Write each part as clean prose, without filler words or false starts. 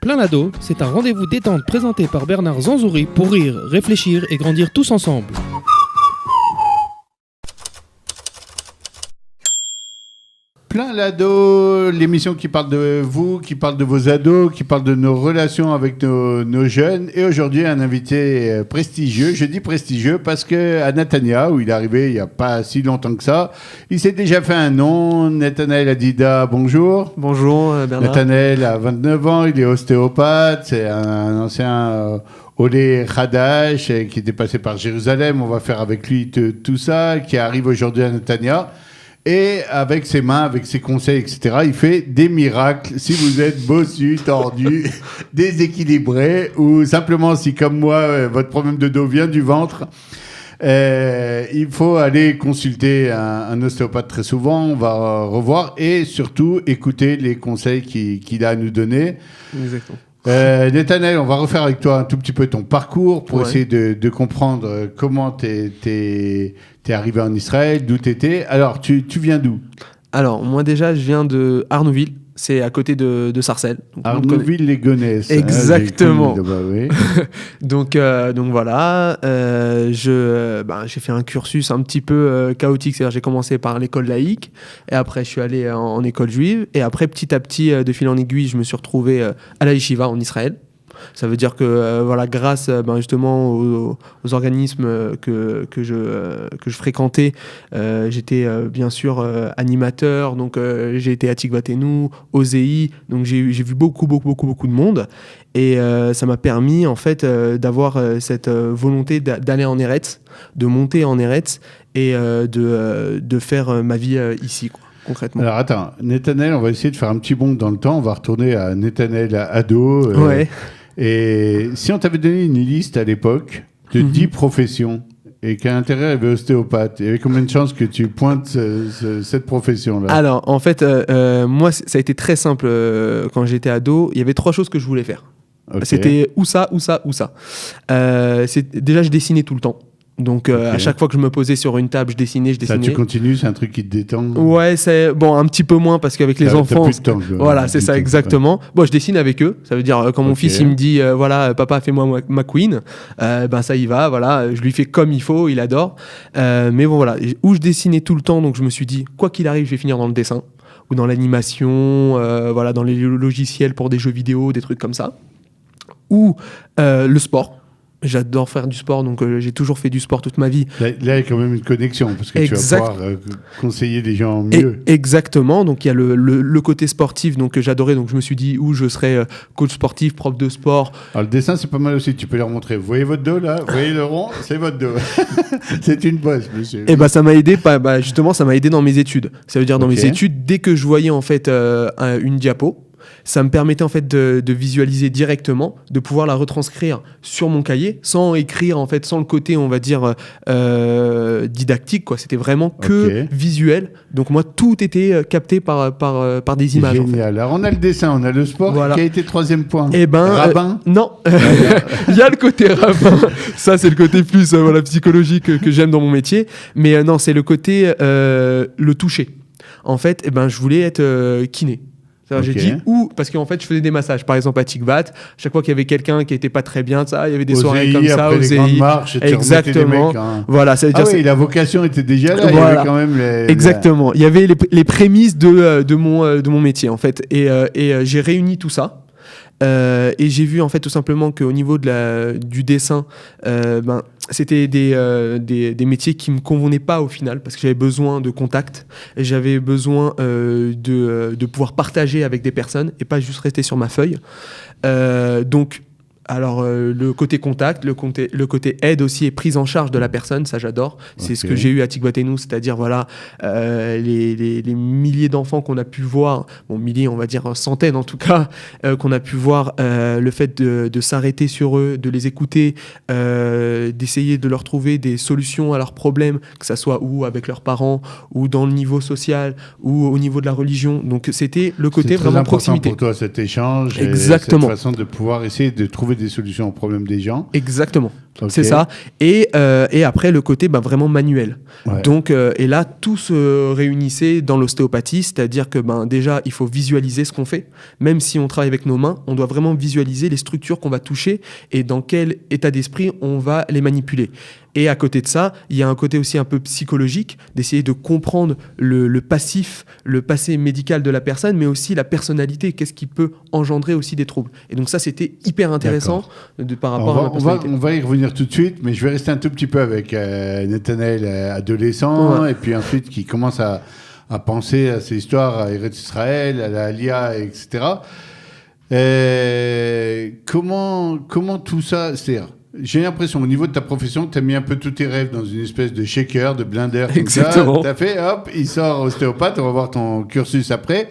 Plein l'ado, c'est un rendez-vous détente présenté par Bernard Zanzouri pour rire, réfléchir et grandir tous ensemble. Plein l'ado, l'émission qui parle de vous, qui parle de vos ados, qui parle de nos relations avec nos jeunes. Et aujourd'hui, un invité prestigieux. Je dis prestigieux parce qu'à Netanya, où il est arrivé il n'y a pas si longtemps que ça, il s'est déjà fait un nom. Nathanaël Adida, bonjour. Bonjour Bernard. Nathanaël a 29 ans, il est ostéopathe, c'est un ancien... Olé Khadash, qui était passé par Jérusalem, on va faire avec lui tout ça, qui arrive aujourd'hui à Netanya. Et avec ses mains, avec ses conseils, etc., il fait des miracles. Si vous êtes bossu, tordu, déséquilibré, ou simplement si, comme moi, votre problème de dos vient du ventre, il faut aller consulter un ostéopathe très souvent. On va revoir et surtout écouter les conseils qu'il a à nous donner. Exactement. Nathanaël, on va refaire avec toi un tout petit peu ton parcours pour essayer de comprendre comment t'es arrivé en Israël, d'où t'étais. Alors, tu viens d'où ? Alors, moi déjà, je viens de Arnouville. C'est à côté de Sarcelles. Arnouville-les-Gonesse. Exactement. Oui. donc voilà, j'ai fait un cursus un petit peu chaotique. C'est-à-dire j'ai commencé par l'école laïque et après je suis allé en école juive. Et après, petit à petit, de fil en aiguille, je me suis retrouvé à la yeshiva en Israël. Ça veut dire que grâce justement aux organismes que je fréquentais, j'étais bien sûr animateur, donc j'ai été à Tikvateinu, au ZEI, donc j'ai vu beaucoup de monde et ça m'a permis en fait d'avoir cette volonté d'aller en Eretz, de monter en Eretz et de faire ma vie ici, quoi. Concrètement. Alors attends, Nathanaël, on va essayer de faire un petit bond dans le temps, on va retourner à Nathanaël ado. Ouais. Et si on t'avait donné une liste à l'époque de 10 professions et qu'à l'intérieur il y avait ostéopathe, il y avait combien de chances que tu pointes cette profession-là ? Alors, en fait, moi, ça a été très simple quand j'étais ado. Il y avait 3 choses que je voulais faire. Okay. C'était ou ça. Déjà, je dessinais tout le temps. Donc, à chaque fois que je me posais sur une table, je dessinais. Ça, tu continues, c'est un truc qui te détend ? Ouais, c'est bon, un petit peu moins parce qu'avec les enfants. Plus de temps, voilà, c'est ça, exactement. Bon, je dessine avec eux. Ça veut dire, quand mon fils, il me dit, papa, fais-moi ma queen, ça y va, voilà, je lui fais comme il faut, il adore. Mais bon, voilà, où je dessinais tout le temps, donc je me suis dit, quoi qu'il arrive, je vais finir dans le dessin ou dans l'animation, dans les logiciels pour des jeux vidéo, des trucs comme ça. Ou le sport. J'adore faire du sport, donc j'ai toujours fait du sport toute ma vie. Là, il y a quand même une connexion, parce que tu vas pouvoir conseiller des gens mieux. Exactement, donc il y a le côté sportif que j'adorais, donc je me suis dit où je serais coach sportif, prof de sport. Alors le dessin, c'est pas mal aussi, tu peux leur montrer. Vous voyez votre dos là ? Vous voyez le rond ? C'est votre dos. C'est une bosse, monsieur. Et ça m'a aidé, justement, ça m'a aidé dans mes études. Ça veut dire dans mes études, dès que je voyais en fait une diapo, ça me permettait en fait de visualiser directement, de pouvoir la retranscrire sur mon cahier sans écrire en fait, sans le côté on va dire didactique, quoi. C'était vraiment que visuel. Donc moi tout était capté par des images. Génial. En fait. Alors on a le dessin, on a le sport. Voilà. Qui a été 3e point. Rabbin. Non, il y a le côté rabbin. Ça c'est le côté plus psychologique que j'aime dans mon métier. Mais non, c'est le côté le toucher. En fait, je voulais être kiné. J'ai dit parce qu'en fait je faisais des massages par exemple à Tikvat, chaque fois qu'il y avait quelqu'un qui était pas très bien, il y avait des soirées comme ça au ZEI, exactement. Voilà, ça veut dire la vocation était déjà là, il y avait quand même exactement, il y avait les prémices de mon métier en fait et j'ai réuni tout ça. Et j'ai vu en fait tout simplement qu'au niveau du dessin, c'était des métiers qui me convenaient pas au final parce que j'avais besoin de contact, et j'avais besoin de pouvoir partager avec des personnes et pas juste rester sur ma feuille. Donc alors le côté contact, le côté aide aussi et prise en charge de la personne, ça j'adore. C'est ce que j'ai eu à Tikvateinu, c'est-à-dire les milliers d'enfants qu'on a pu voir, milliers on va dire centaines en tout cas, qu'on a pu voir, le fait de s'arrêter sur eux, de les écouter, d'essayer de leur trouver des solutions à leurs problèmes, que ça soit ou avec leurs parents, ou dans le niveau social, ou au niveau de la religion. Donc c'était le côté vraiment proximité. C'est très important pour toi cet échange. Exactement. Et cette façon de pouvoir essayer de trouver des solutions aux problèmes des gens. Exactement. Ok. C'est ça. Et après, le côté vraiment manuel. Ouais. Donc, et là, tout se réunissait dans l'ostéopathie, c'est-à-dire que déjà, il faut visualiser ce qu'on fait. Même si on travaille avec nos mains, on doit vraiment visualiser les structures qu'on va toucher et dans quel état d'esprit on va les manipuler. Et à côté de ça, il y a un côté aussi un peu psychologique, d'essayer de comprendre le passif, le passé médical de la personne, mais aussi la personnalité, qu'est-ce qui peut engendrer aussi des troubles. Et donc ça, c'était hyper intéressant par rapport à la personnalité. On va y revenir tout de suite, mais je vais rester un tout petit peu avec Nathanaël, adolescent, et puis ensuite qui commence à penser à ces histoires, à Eretz Israël, à la Aliyah, etc. Comment tout ça, c'est-à-dire, j'ai l'impression, au niveau de ta profession, tu as mis un peu tous tes rêves dans une espèce de shaker, de blender, comme Exactement. ça. Tu as fait, hop, il sort ostéopathe, on va voir ton cursus après.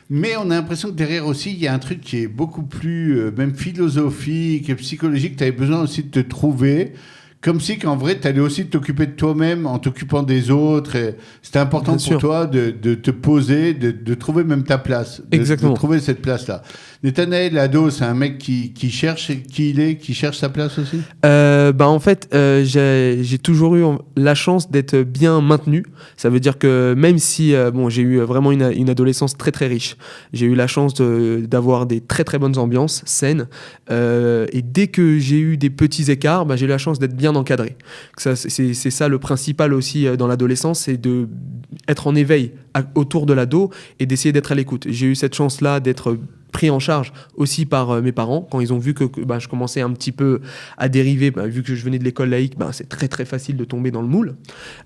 Mais on a l'impression que derrière aussi, il y a un truc qui est beaucoup plus, même philosophique et psychologique. Tu avais besoin aussi de te trouver, comme si qu'en vrai, tu allais aussi t'occuper de toi-même en t'occupant des autres. Et c'était important Bien pour sûr. toi de te poser, de trouver même ta place. Exactement. De trouver cette place-là. Nathanaël, l'ado, c'est un mec qui cherche qui il est, qui cherche sa place aussi. En fait, j'ai toujours eu la chance d'être bien maintenu. Ça veut dire que même si j'ai eu vraiment une adolescence très très riche, j'ai eu la chance d'avoir des très très bonnes ambiances saines. Et dès que j'ai eu des petits écarts, j'ai eu la chance d'être bien encadré. C'est ça le principal aussi dans l'adolescence, c'est d'être en éveil autour de l'ado et d'essayer d'être à l'écoute. J'ai eu cette chance-là d'être pris en charge aussi par mes parents quand ils ont vu que je commençais un petit peu à dériver, vu que je venais de l'école laïque, c'est très très facile de tomber dans le moule,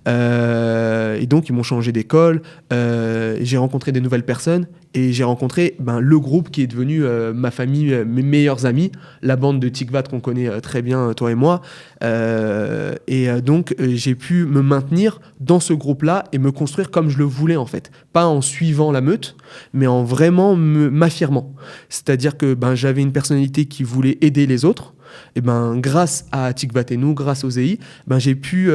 et donc ils m'ont changé d'école, j'ai rencontré des nouvelles personnes et j'ai rencontré le groupe qui est devenu ma famille, mes meilleurs amis, la bande de Tikvat qu'on connaît très bien, toi et moi, donc j'ai pu me maintenir dans ce groupe-là et me construire comme je le voulais en fait, pas en suivant la meute, mais en vraiment m'affirmant. C'est-à-dire que j'avais une personnalité qui voulait aider les autres. Et grâce à Tikvatenu, grâce aux EI, j'ai pu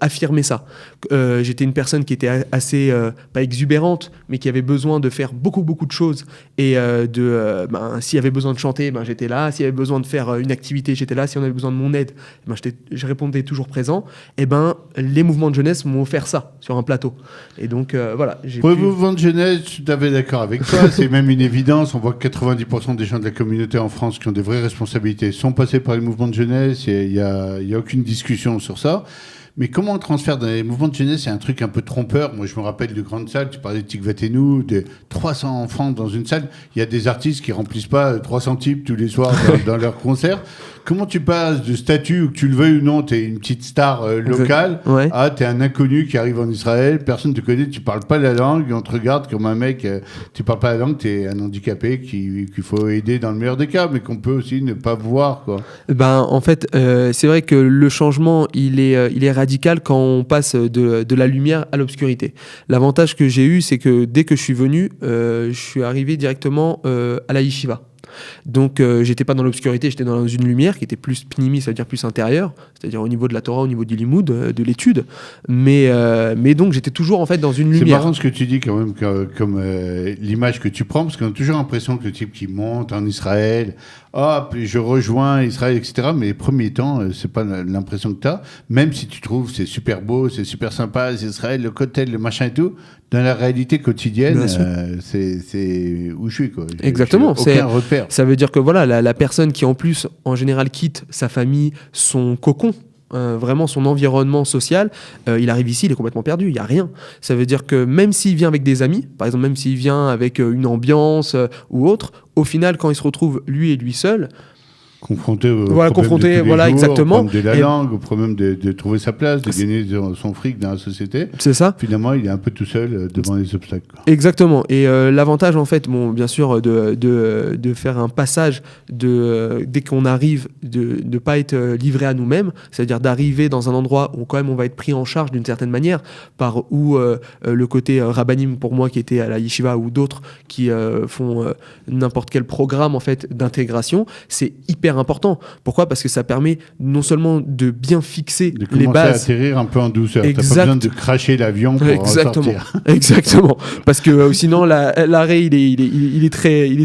affirmer ça. J'étais une personne qui était assez, pas exubérante, mais qui avait besoin de faire beaucoup de choses. Et s'il y avait besoin de chanter, j'étais là. S'il y avait besoin de faire une activité, j'étais là. Si on avait besoin de mon aide, je répondais toujours présent. Et les mouvements de jeunesse m'ont offert ça sur un plateau. Et donc, voilà. Pour les mouvements de jeunesse, je suis tout à fait d'accord avec toi. C'est même une évidence. On voit que 90% des gens de la communauté en France qui ont des vraies responsabilités sont passés par les mouvements de jeunesse. Il y a aucune discussion sur ça. Mais comment on transfère dans les mouvements de jeunesse, c'est un truc un peu trompeur. Moi, je me rappelle de grandes salles, tu parlais de Tikvatenu, de 300 enfants dans une salle. Il y a des artistes qui remplissent pas 300 types tous les soirs dans leurs concerts. Comment tu passes de statut, où que tu le veuilles ou non, tu es une petite star locale, Ouais. à tu es un inconnu qui arrive en Israël, personne ne te connaît, tu parles pas la langue, on te regarde comme un mec, tu parles pas la langue, tu es un handicapé qu'il faut aider dans le meilleur des cas, mais qu'on peut aussi ne pas voir, quoi. En fait, c'est vrai que le changement, il est radical quand on passe de la lumière à l'obscurité. L'avantage que j'ai eu, c'est que dès que je suis venu, je suis arrivé directement à la yeshiva. Donc j'étais pas dans l'obscurité, j'étais dans une lumière qui était plus pnimi, ça veut dire plus intérieure, c'est-à-dire au niveau de la Torah, au niveau du limoud, de l'étude. Mais donc j'étais toujours en fait dans une C'est lumière. marrant ce que tu dis quand même, comme l'image que tu prends, parce qu'on a toujours l'impression que le type qui monte en Israël, hop, je rejoins Israël, etc. Mais les premiers temps, c'est pas l'impression que tu as. Même si tu trouves c'est super beau, c'est super sympa, c'est Israël, le cocktail, le machin et tout, dans la réalité quotidienne, c'est où je suis, quoi. Exactement. J'ai aucun repère. Ça veut dire que voilà, la personne qui en plus, en général, quitte sa famille, son cocon, vraiment son environnement social, il arrive ici, il est complètement perdu, il n'y a rien. Ça veut dire que même s'il vient avec des amis, par exemple, même s'il vient avec une ambiance ou autre, au final, quand il se retrouve lui et lui seul, Confronté au Voilà, problème confronté, de tous les voilà, jours, exactement. au problème de la Et- langue, au problème de trouver sa place, de gagner son fric dans la société. c'est ça. Finalement, il est un peu tout seul devant les obstacles, quoi. Exactement. Et l'avantage, en fait, bien sûr, de faire un passage dès qu'on arrive, de ne pas être livré à nous-mêmes, c'est-à-dire d'arriver dans un endroit où quand même on va être pris en charge d'une certaine manière, par où le côté rabbanim pour moi qui était à la yeshiva ou d'autres qui font n'importe quel programme en fait d'intégration, c'est hyper hyper important. Pourquoi ? Parce que ça permet non seulement de bien fixer De les commencer à bases. atterrir un peu en douceur. T'as Exact. pas besoin de cracher l'avion pour en sortir. Exactement. Parce que sinon l'arrêt il est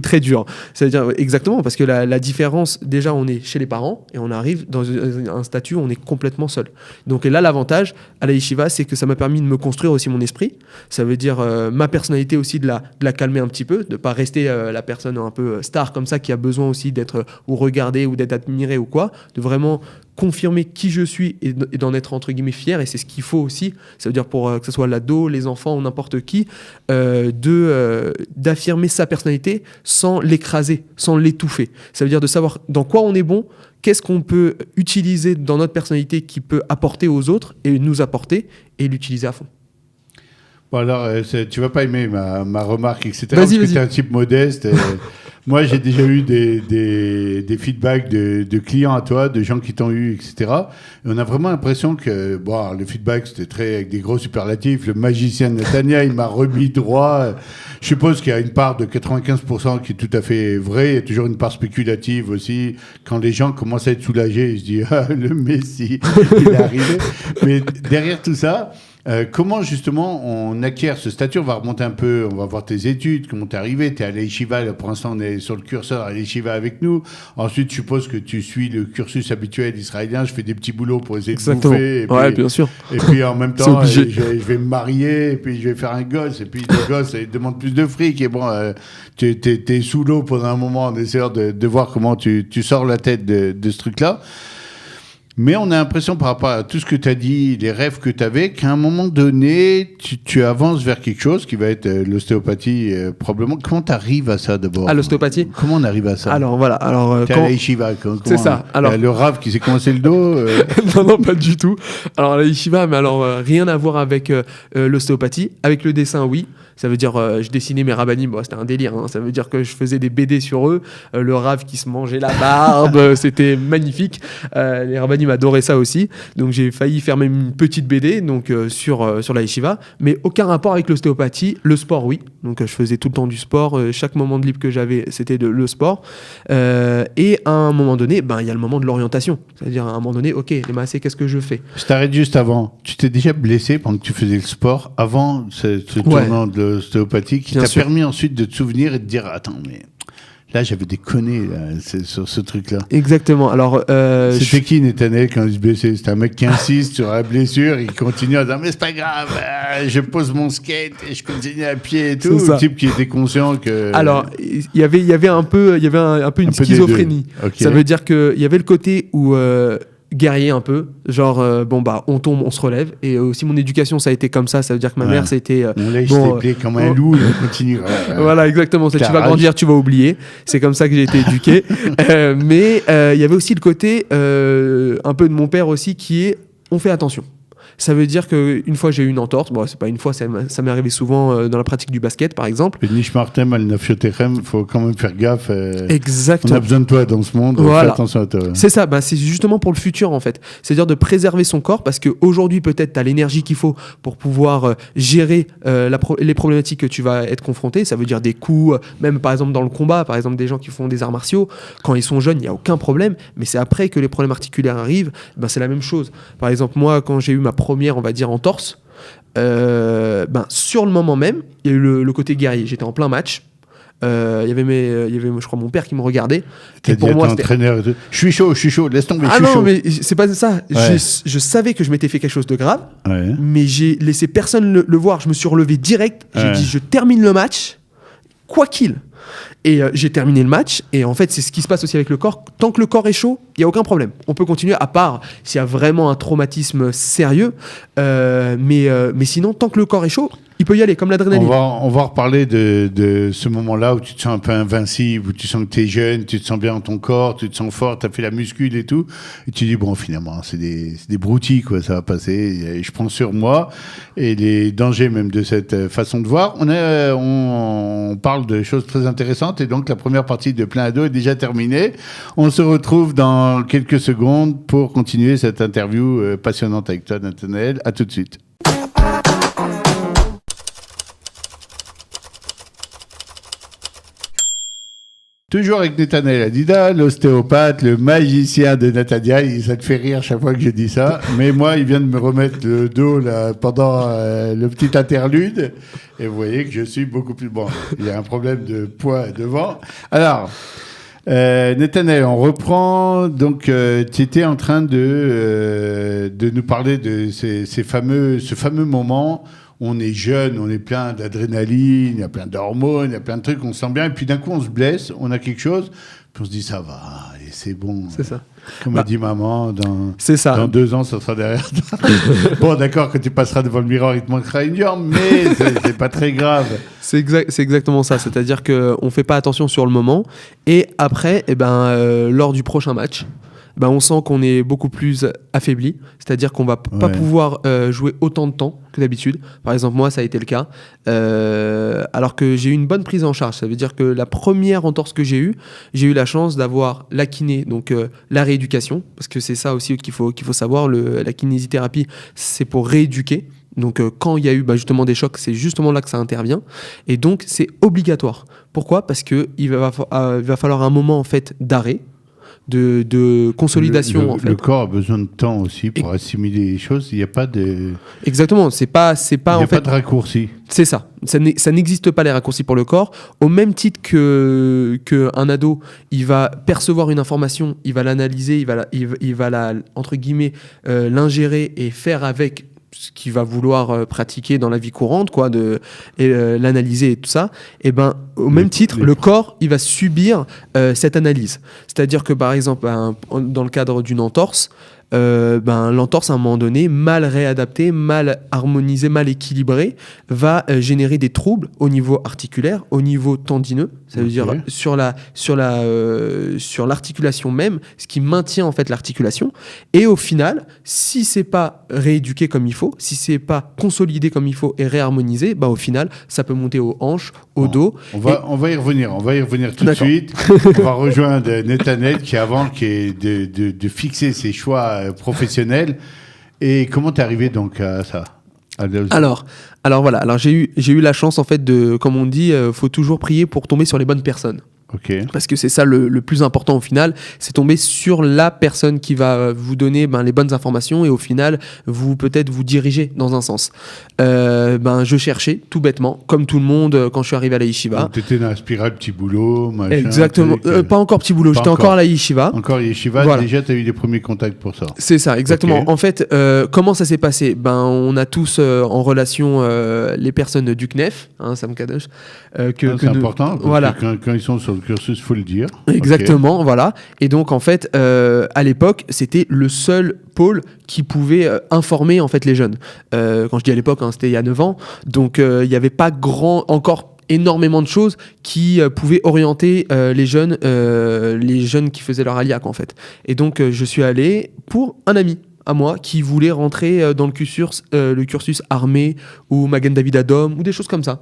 très dur. C'est-à-dire exactement parce que la différence, déjà on est chez les parents et on arrive dans un statut où on est complètement seul. Donc là l'avantage à la yeshiva, c'est que ça m'a permis de me construire aussi mon esprit. Ça veut dire ma personnalité aussi de la calmer un petit peu, de pas rester la personne un peu star comme ça qui a besoin aussi d'être ou regardée ou d'être admirée ou quoi, de vraiment confirmer qui je suis et d'en être entre guillemets fier, et c'est ce qu'il faut aussi, ça veut dire pour que ce soit l'ado, les enfants ou n'importe qui, d'affirmer sa personnalité sans l'écraser, sans l'étouffer. Ça veut dire de savoir dans quoi on est bon, qu'est-ce qu'on peut utiliser dans notre personnalité qui peut apporter aux autres et nous apporter, et l'utiliser à fond. Bon alors, tu vas pas aimer ma remarque, etc. Vas-y, parce que vas-y. t'es un type modeste. Moi, j'ai déjà eu des feedbacks de clients à toi, de gens qui t'ont eu, etc. Et on a vraiment l'impression que bon, le feedback, c'était très avec des gros superlatifs. Le magicien de Netanya, il m'a remis droit. Je suppose qu'il y a une part de 95% qui est tout à fait vraie. Il y a toujours une part spéculative aussi. Quand les gens commencent à être soulagés, ils se disent « Ah, le Messie, il est arrivé ». Mais derrière tout ça... comment justement on acquiert ce statut? On va remonter un peu, on va voir tes études, comment t'es arrivé, t'es à l'Yeshiva, là pour l'instant on est sur le curseur à l'Yeshiva avec nous. Ensuite je suppose que tu suis le cursus habituel israélien, je fais des petits boulots pour essayer de bouffer. Et puis, Ouais, bien sûr. Et puis en même C'est temps obligé. je vais me marier, et puis je vais faire un gosse, et puis le gosse il demande plus de fric, et bon t'es sous l'eau pendant un moment en essayant de voir comment tu sors la tête de ce truc-là. Mais on a l'impression, par rapport à tout ce que tu as dit, les rêves que tu avais, qu'à un moment donné, tu avances vers quelque chose qui va être l'ostéopathie, probablement. Comment tu arrives à ça, d'abord? À l'ostéopathie? Comment on arrive à ça? Alors, voilà. Alors, T'es à la yeshiva, C'est ça. Alors... le rave qui s'est commencé le dos non, pas du tout. Alors, la yeshiva, mais alors, rien à voir avec l'ostéopathie. Avec le dessin, oui. Ça veut dire, je dessinais mes rabbinim, bon, c'était un délire. Hein. Ça veut dire que je faisais des BD sur eux. Le rave qui se mangeait la barbe, c'était magnifique. Les rabbinim adoraient ça aussi. Donc j'ai failli faire même une petite BD donc, sur la yeshiva. Mais aucun rapport avec l'ostéopathie. Le sport, oui. Donc je faisais tout le temps du sport. Chaque moment de libre que j'avais, c'était le sport. Et à un moment donné, il y a le moment de l'orientation. C'est-à-dire à un moment donné, ok, les massés, qu'est-ce que je fais? Je t'arrête juste avant. Tu t'es déjà blessé pendant que tu faisais le sport, avant ce tournant de l'ostéopathie, qui Bien t'a sûr. permis ensuite de te souvenir et de dire attends, mais là j'avais déconné là, sur ce truc-là. Exactement. Alors, c'était qui Netanel quand il se blessait? C'était un mec qui insiste sur la blessure, il continue à dire mais c'est pas grave, je pose mon skate et je continue à pied et tout. C'est ça. Le type qui était conscient que. Alors, il y avait un peu une Un peu des schizophrénie. deux. Ok. Ça veut dire qu'il y avait le côté où guerrier un peu, genre on tombe, on se relève. Et aussi mon éducation, ça a été comme ça. Ça veut dire que ma Ouais. mère, ça a été Là, il bon, s'était plié comme un loup, il continue. voilà, exactement. Tu vas Carrage. grandir, tu vas oublier. C'est comme ça que j'ai été éduqué. Mais il y avait aussi le côté un peu de mon père aussi qui est on fait attention. Ça veut dire qu'une fois j'ai eu une entorse, bon c'est pas une fois, ça m'est arrivé souvent dans la pratique du basket par exemple. Le Nishmartem al Nafshotechem, il faut quand même faire gaffe. On Exactement. a besoin de toi dans ce monde, Voilà. fais attention à toi. C'est ça, c'est justement pour le futur en fait. C'est-à-dire de préserver son corps parce qu'aujourd'hui peut-être tu as l'énergie qu'il faut pour pouvoir gérer les problématiques que tu vas être confronté. Ça veut dire des coups, même par exemple dans le combat, par exemple des gens qui font des arts martiaux, quand ils sont jeunes il n'y a aucun problème, mais c'est après que les problèmes articulaires arrivent, c'est la même chose. Par exemple moi quand j'ai eu ma première on va dire entorse, sur le moment même il y a eu le côté guerrier, j'étais en plein match. Il y avait je crois mon père qui me regardait. T'as Et dit pour à moi ton entraîneur, je suis chaud, laisse tomber, je ah suis non chaud. mais c'est pas ça. Ouais. Je savais que je m'étais fait quelque chose de grave, Ouais. mais j'ai laissé personne le voir. Je me suis relevé direct. J'ai Ouais. dit je termine le match quoi qu'il. Et j'ai terminé le match. Et en fait c'est ce qui se passe aussi avec le corps. Tant que le corps est chaud, il y a aucun problème. On peut continuer à part s'il y a vraiment un traumatisme sérieux. Mais sinon tant que le corps est chaud, il peut y aller comme l'adrénaline. On va reparler de ce moment-là où tu te sens un peu invincible, où tu sens que tu es jeune, tu te sens bien dans ton corps, tu te sens fort, tu as fait la muscule et tout. Et tu dis, bon, finalement, c'est des broutilles, quoi, ça va passer. Et je prends sur moi. Et les dangers même de cette façon de voir. On parle de choses très intéressantes. Et donc, la première partie de Plein Ado est déjà terminée. On se retrouve dans quelques secondes pour continuer cette interview passionnante avec toi, Nathanaël. À tout de suite. Toujours avec Netanel Adida, l'ostéopathe, le magicien de Natania. Ça te fait rire chaque fois que je dis ça. Mais moi, il vient de me remettre le dos là, pendant le petit interlude. Et vous voyez que je suis beaucoup plus... Bon, il y a un problème de poids devant. Alors, Netanel, on reprend. Donc, tu étais en train de nous parler de ce fameux moment. On est jeune, on est plein d'adrénaline, il y a plein d'hormones, il y a plein de trucs, on se sent bien. Et puis d'un coup, on se blesse, on a quelque chose, puis on se dit ça va, et c'est bon. C'est ça. Comme a dit maman, c'est ça. Dans 2 ans, ça sera derrière toi. Bon, d'accord, quand tu passeras devant le miroir, il te manquera une jambe, mais c'est pas très grave. C'est exactement ça. C'est-à-dire qu'on ne fait pas attention sur le moment. Et après, lors du prochain match, on sent qu'on est beaucoup plus affaibli, c'est-à-dire qu'on va pas pouvoir jouer autant de temps que d'habitude. Par exemple, moi, ça a été le cas, alors que j'ai eu une bonne prise en charge. Ça veut dire que la première entorse que j'ai eu la chance d'avoir la kiné, donc la rééducation, parce que c'est ça aussi qu'il faut savoir, la kinésithérapie, c'est pour rééduquer. Donc quand il y a eu justement des chocs, c'est justement là que ça intervient. Et donc, c'est obligatoire. Pourquoi ? Parce qu'il va falloir un moment en fait d'arrêt, de consolidation. Le corps a besoin de temps aussi pour assimiler les choses. Il n'y a pas de... Exactement. C'est pas il n'y a pas de raccourci. C'est ça. Ça n'existe pas les raccourcis pour le corps. Au même titre qu'un ado, il va percevoir une information, il va l'analyser, il va la, entre guillemets, l'ingérer et faire avec ce qu'il va vouloir pratiquer dans la vie courante, quoi, l'analyser et tout ça, au même titre, le corps, il va subir cette analyse. C'est-à-dire que, par exemple, dans le cadre d'une entorse, l'entorse, à un moment donné, mal réadaptée, mal harmonisée, mal équilibrée, va générer des troubles au niveau articulaire, au niveau tendineux, ça veut dire sur l'articulation même, ce qui maintient en fait l'articulation. Et au final, si c'est pas rééduqué comme il faut, si c'est pas consolidé comme il faut et réharmonisé, au final, ça peut monter aux hanches, au dos. On va y revenir tout de suite. On va rejoindre Netanel qui est de fixer ses choix professionnel. Et comment t'es arrivé donc à ça ? Alors voilà. Alors j'ai eu la chance en fait comme on dit, faut toujours prier pour tomber sur les bonnes personnes. Okay. Parce que c'est ça le plus important au final, c'est tomber sur la personne qui va vous donner les bonnes informations et au final peut-être vous diriger dans un sens. Je cherchais tout bêtement, comme tout le monde quand je suis arrivé à la yeshiva. Donc t'étais dans la spirale petit boulot, machin. Exactement. Pas encore petit boulot, j'étais encore à la yeshiva. Encore yeshiva, voilà. Déjà t'as eu des premiers contacts pour ça. C'est ça, exactement. Okay. En fait, comment ça s'est passé ? On a tous en relation les personnes du CNEF, Sam Kadosh. C'est important, parce voilà. Que quand ils sont sur le cursus, il faut le dire. Exactement, okay. Voilà. Et donc, en fait, à l'époque, c'était le seul pôle qui pouvait informer en fait, les jeunes. Quand je dis à l'époque, c'était il y a 9 ans. Donc, il n'y avait pas encore énormément de choses qui pouvaient orienter les jeunes qui faisaient leur aliac, en fait. Et donc, je suis allé pour un ami à moi qui voulait rentrer dans le cursus armé ou Magen David Adom ou des choses comme ça.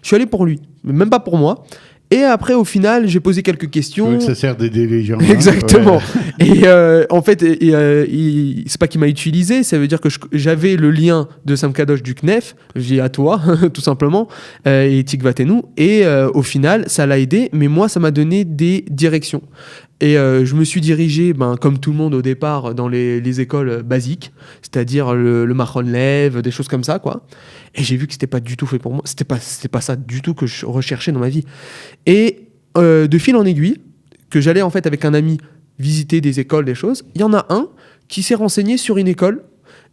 Je suis allé pour lui, mais même pas pour moi. Et après, au final, j'ai posé quelques questions. Que ça sert d'aider les gens. Exactement. Ouais. Et en fait, c'est pas qu'il m'a utilisé, ça veut dire que j'avais le lien de Sam Kadosh du CNEF, via toi, tout simplement, et Tikvatenu. Et au final, ça l'a aidé, mais moi, ça m'a donné des directions. Et je me suis dirigé, comme tout le monde au départ, dans les écoles basiques, c'est-à-dire le Mahon Lev, des choses comme ça, quoi. Et j'ai vu que c'était pas du tout fait pour moi. C'était pas ça du tout que je recherchais dans ma vie. Et de fil en aiguille, que j'allais en fait avec un ami visiter des écoles, des choses, il y en a un qui s'est renseigné sur une école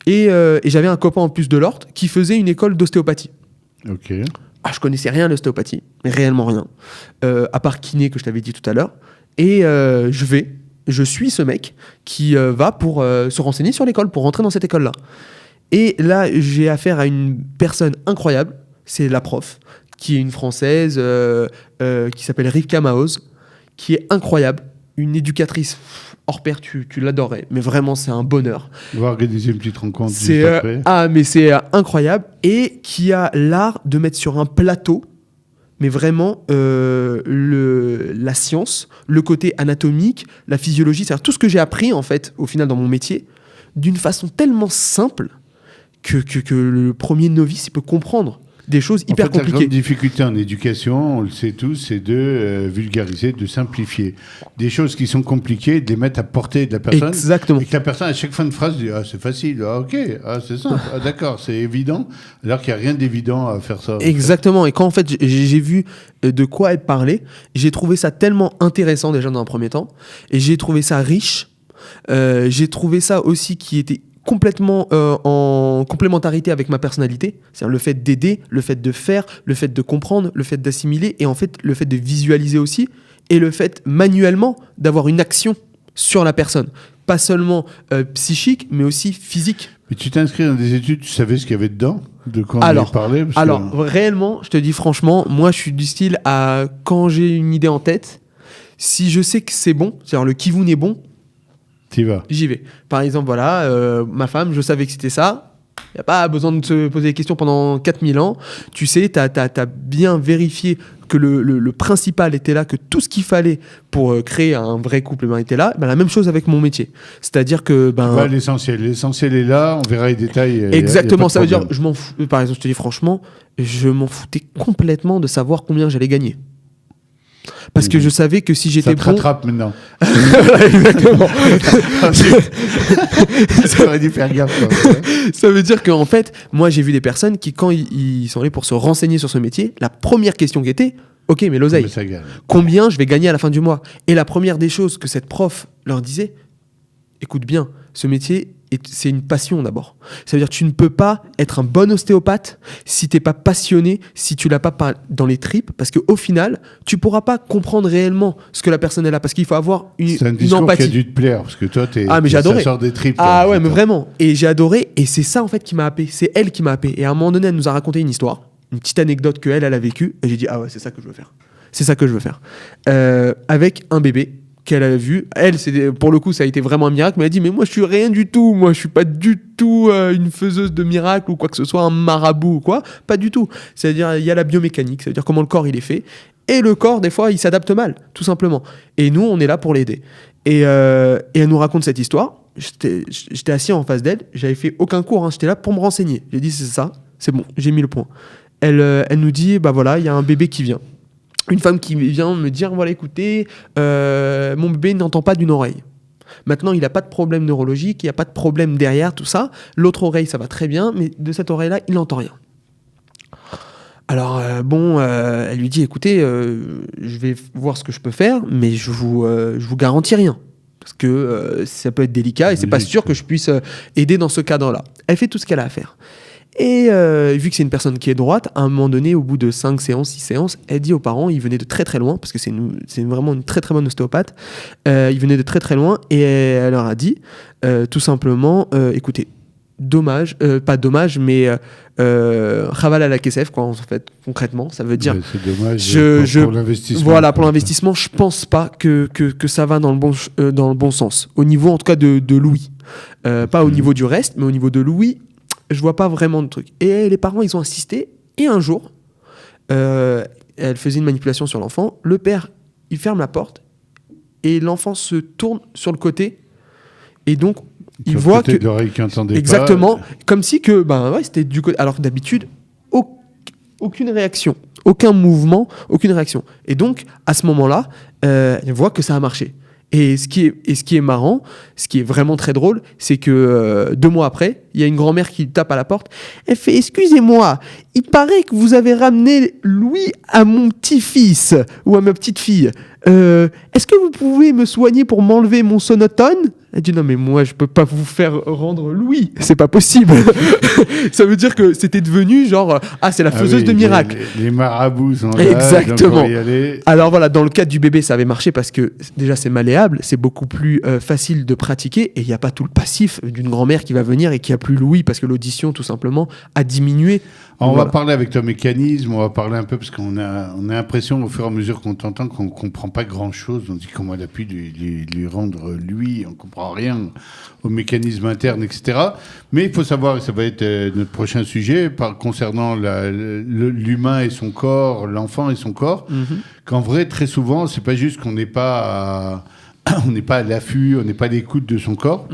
et j'avais un copain en plus de l'Orte qui faisait une école d'ostéopathie. Ok. Je connaissais rien à l'ostéopathie, mais réellement rien, à part kiné que je t'avais dit tout à l'heure. Et je suis ce mec qui va pour se renseigner sur l'école, pour rentrer dans cette école-là. Et là, j'ai affaire à une personne incroyable, c'est la prof, qui est une Française, qui s'appelle Rivka Maoz, qui est incroyable, une éducatrice hors pair, tu l'adorais, mais vraiment, c'est un bonheur. On va organiser une petite rencontre juste après. Mais c'est incroyable, et qui a l'art de mettre sur un plateau, mais vraiment la science, le côté anatomique, la physiologie, c'est-à-dire tout ce que j'ai appris, en fait, au final, dans mon métier, d'une façon tellement simple que le premier novice il peut comprendre. des choses En hyper fait, la compliquées. grande difficulté en éducation, on le sait tous, c'est de vulgariser, de simplifier. Des choses qui sont compliquées, de les mettre à portée de la personne. Exactement. Et que la personne, à chaque fin de phrase, dit « Ah, c'est facile. Ah, ok. Ah, c'est simple. Ah, d'accord. C'est évident. » Alors qu'il n'y a rien d'évident à faire ça. Exactement. Et quand en fait j'ai vu de quoi elle parlait, j'ai trouvé ça tellement intéressant déjà dans un premier temps, et j'ai trouvé ça riche. J'ai trouvé ça aussi qui était complètement en complémentarité avec ma personnalité, c'est-à-dire le fait d'aider, le fait de faire, le fait de comprendre, le fait d'assimiler, et en fait le fait de visualiser aussi, et le fait manuellement d'avoir une action sur la personne, pas seulement psychique, mais aussi physique. Mais tu t'es inscrit dans des études, tu savais ce qu'il y avait dedans, de quoi on Alors, y parlait Alors, réellement, je te dis franchement, moi je suis du style à, quand j'ai une idée en tête, si je sais que c'est bon, c'est-à-dire le Kivun est bon, t'y vas. j'y vais. Par exemple, voilà, ma femme, je savais que c'était ça. Il n'y a pas besoin de se poser des questions pendant 4000 ans. Tu sais, tu as bien vérifié que le principal était là, que tout ce qu'il fallait pour créer un vrai couple était là. Ben, la même chose avec mon métier. C'est-à-dire que... Ouais, l'essentiel est là, on verra les détails. Exactement, ça veut dire, je m'en fous. Par exemple, je te dis franchement, je m'en foutais complètement de savoir combien j'allais gagner. Parce que je savais que si j'étais ça te bon... rattrape maintenant. Exactement. Ça aurait dû faire gaffe. Quoi. Ça veut dire qu'en fait, moi j'ai vu des personnes qui, quand ils sont allés pour se renseigner sur ce métier, la première question qui était, ok, mais l'oseille, Mais ça gagne. combien je vais gagner à la fin du mois? Et la première des choses que cette prof leur disait, écoute bien, ce métier, c'est une passion d'abord. Ça veut dire que tu ne peux pas être un bon ostéopathe si tu n'es pas passionné, si tu l'as pas dans les tripes, parce qu'au final, tu ne pourras pas comprendre réellement ce que la personne est là, parce qu'il faut avoir c'est un une discours empathie. qui a dû te plaire, parce que toi, mais j'ai adoré. ça sort des tripes. Ah toi, ouais, mais putain. vraiment. Et j'ai adoré, et c'est ça en fait qui m'a happé. C'est elle qui m'a happé. Et à un moment donné, elle nous a raconté une histoire, une petite anecdote qu'elle a vécue, et j'ai dit, ah ouais, c'est ça que je veux faire. C'est ça que je veux faire. Avec un bébé qu'elle a vu. Elle, pour le coup, ça a été vraiment un miracle, mais elle a dit, mais moi, je suis rien du tout. Moi, je suis pas du tout une faiseuse de miracles ou quoi que ce soit, un marabout ou quoi. Pas du tout. C'est-à-dire, il y a la biomécanique, c'est-à-dire comment le corps, il est fait. Et le corps, des fois, il s'adapte mal, tout simplement. Et nous, on est là pour l'aider. Et elle nous raconte cette histoire. J'étais assis en face d'elle. J'avais fait aucun cours. Hein. J'étais là pour me renseigner. J'ai dit, c'est ça. C'est bon. J'ai mis le point. Elle nous dit, bah voilà, il y a un bébé qui vient. Une femme qui vient me dire, voilà, écoutez, mon bébé n'entend pas d'une oreille. Maintenant, il n'a pas de problème neurologique, il n'y a pas de problème derrière, tout ça. L'autre oreille, ça va très bien, mais de cette oreille-là, il n'entend rien. Alors, elle lui dit, écoutez, je vais voir ce que je peux faire, mais je vous garantis rien. Parce que ça peut être délicat et c'est pas sûr que je puisse aider dans ce cadre-là. Elle fait tout ce qu'elle a à faire. Et vu que c'est une personne qui est droite, à un moment donné, au bout de 5 séances, 6 séances, elle dit aux parents, ils venaient de très très loin, parce que c'est vraiment une très très bonne ostéopathe, ils venaient de très très loin, et elle leur a dit, tout simplement, écoutez, pas dommage, mais chaval à la KSF, quoi, en fait, concrètement, ça veut dire... Ouais, c'est dommage pour l'investissement. Voilà, pour l'investissement, je pense pas que ça va dans le bon sens, au niveau en tout cas de Louis. Pas au niveau du reste, mais au niveau de Louis, je vois pas vraiment de truc. Et les parents, ils ont insisté. Et un jour, elle faisait une manipulation sur l'enfant. Le père, il ferme la porte. Et l'enfant se tourne sur le côté. Et donc, il voit que... de l'oreille qui entendait exactement. Comme si que... c'était du côté... Alors que d'habitude, aucune réaction. Aucun mouvement, aucune réaction. Et donc, à ce moment-là, elle voit que ça a marché. Et ce qui est marrant, ce qui est vraiment très drôle, c'est que 2 mois après, il y a une grand-mère qui tape à la porte. Elle fait « Excusez-moi, il paraît que vous avez ramené Louis à mon petit-fils ou à ma petite-fille. Est-ce que vous pouvez me soigner pour m'enlever mon sonotone ?» Elle dit « Non mais moi je peux pas vous faire rendre Louis, c'est pas possible. » Ça veut dire que c'était devenu genre « Ah, c'est la faiseuse de miracles. » Les marabouts sont là. Exactement. Donc on va y aller. Alors voilà, dans le cadre du bébé, ça avait marché parce que déjà c'est malléable, c'est beaucoup plus facile de pratiquer et il n'y a pas tout le passif d'une grand-mère qui va venir et qui a plus l'ouïe parce que l'audition tout simplement a diminué. On Voilà. va parler avec ton mécanisme, on va parler un peu parce qu'on a l'impression au fur et à mesure qu'on t'entend qu'on ne comprend pas grand-chose. On dit comment elle a pu lui rendre lui, on ne comprend rien au mécanisme interne, etc. Mais il faut savoir, et ça va être notre prochain sujet, concernant l'humain et son corps, l'enfant et son corps, qu'en vrai, très souvent, c'est pas juste qu'on n'est pas à l'affût, on n'est pas à l'écoute de son corps.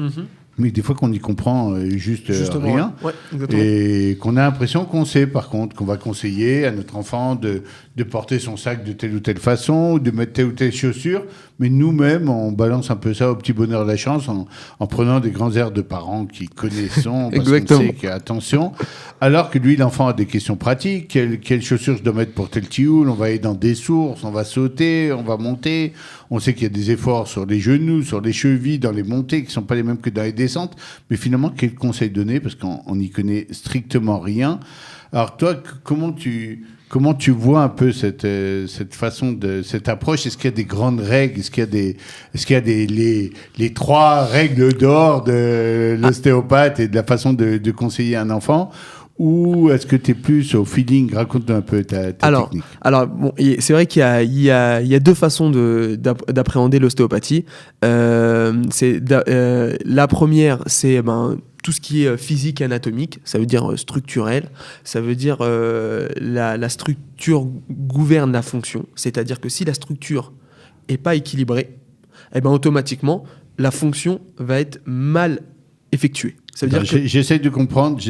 mais des fois qu'on y comprend Justement, rien, ouais, exactement. et qu'on a l'impression qu'on sait, par contre, qu'on va conseiller à notre enfant de porter son sac de telle ou telle façon, ou de mettre telle ou telle chaussure, mais nous-mêmes, on balance un peu ça au petit bonheur de la chance en prenant des grands airs de parents qui connaissons, parce qu'on sait qu'attention, alors que lui, l'enfant a des questions pratiques, quelle chaussure je dois mettre pour tel tioul, on va aller dans des sources, on va sauter, on va monter, on sait qu'il y a des efforts sur les genoux, sur les chevilles, dans les montées, qui ne sont pas les mêmes que dans les descentes, mais finalement, quel conseil donner, parce qu'on n'y connaît strictement rien. Alors toi, comment tu vois un peu cette façon cette approche? Est-ce qu'il y a des grandes règles? Est-ce qu'il y a les 3 règles d'or de l'ostéopathe et de la façon de conseiller un enfant? Ou est-ce que tu es plus au feeling? Raconte-nous un peu ta technique. Alors bon, c'est vrai qu'il y a 2 façons d'appréhender l'ostéopathie. La première, c'est tout ce qui est physique et anatomique, ça veut dire structurel, ça veut dire la structure gouverne la fonction, c'est-à-dire que si la structure n'est pas équilibrée, automatiquement, la fonction va être mal effectuée. Ça veut dire que... J'essaie de comprendre.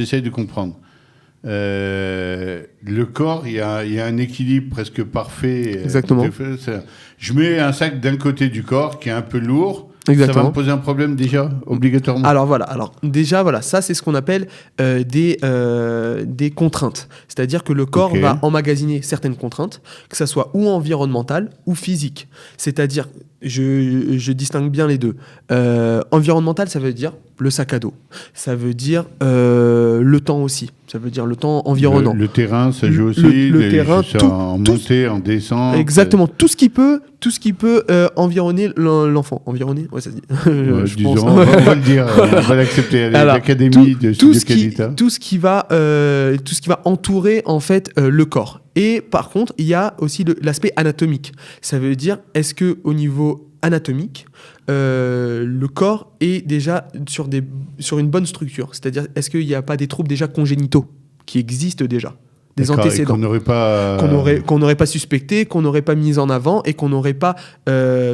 Le corps, il y a un équilibre presque parfait. Exactement. Je mets un sac d'un côté du corps qui est un peu lourd. Exactement. Ça va me poser un problème déjà, obligatoirement. Alors déjà, ça c'est ce qu'on appelle des contraintes. C'est-à-dire que le corps va emmagasiner certaines contraintes, que ça soit ou environnementales ou physiques. C'est-à-dire, je distingue bien les deux. Environnemental, ça veut dire le sac à dos. Ça veut dire le temps aussi. Ça veut dire le temps environnant. Le terrain, ça joue aussi. Le terrain, en montée, en descente. Exactement. Tout ce qui peut environner l'enfant. Environner, ouais, ça se dit. Je pense. On va le dire. On va l'accepter. L'Académie de Studio Calita. Tout ce qui va entourer en fait le corps. Et par contre, il y a aussi l'aspect anatomique. Ça veut dire, est-ce que au niveau anatomique, le corps est déjà sur une bonne structure. C'est-à-dire, est-ce qu'il n'y a pas des troubles déjà congénitaux qui existent déjà, des antécédents qu'on n'aurait pas suspecté, qu'on n'aurait pas mis en avant et qu'on n'aurait pas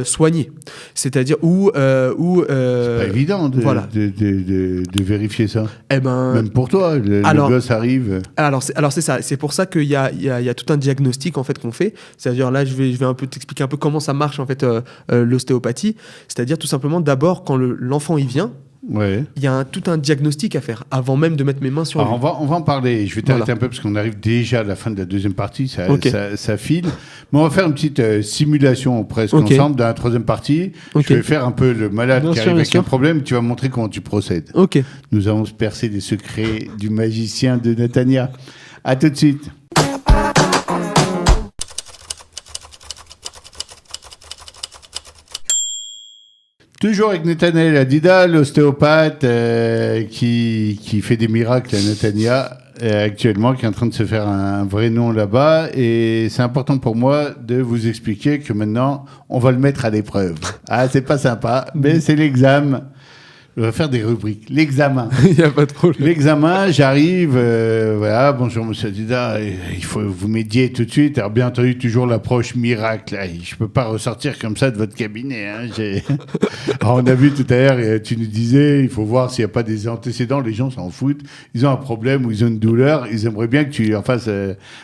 soigné. C'est-à-dire c'est pas évident de vérifier ça. Même pour toi, le gosse arrive. Alors c'est ça. C'est pour ça qu'il y a tout un diagnostic en fait qu'on fait. C'est-à-dire là, je vais un peu t'expliquer un peu comment ça marche en fait l'ostéopathie. C'est-à-dire tout simplement d'abord quand l'enfant y vient. Ouais. Il y a tout un diagnostic à faire avant même de mettre mes mains sur lui. On va en parler. Je vais t'arrêter un peu parce qu'on arrive déjà à la fin de la deuxième partie. Ça file. Mais on va faire une petite simulation presque ensemble dans la troisième partie. Je vais faire un peu le malade qui arrive avec un problème. Tu vas montrer comment tu procèdes. Nous allons percer les secrets du magicien de Netanya. À tout de suite. Toujours avec Nathanaël Adida, l'ostéopathe qui fait des miracles à Netanya actuellement, qui est en train de se faire un vrai nom là-bas. Et c'est important pour moi de vous expliquer que maintenant, on va le mettre à l'épreuve. C'est pas sympa, mais c'est l'examen. On va faire des rubriques. L'examen. Il n'y a pas de problème. L'examen, j'arrive, bonjour monsieur Adida, il faut vous m'aidiez tout de suite. Alors bien entendu, toujours l'approche miracle. Je ne peux pas ressortir comme ça de votre cabinet. Alors, on a vu tout à l'heure, tu nous disais, il faut voir s'il n'y a pas des antécédents. Les gens s'en foutent. Ils ont un problème ou ils ont une douleur. Ils aimeraient bien que tu leur fasses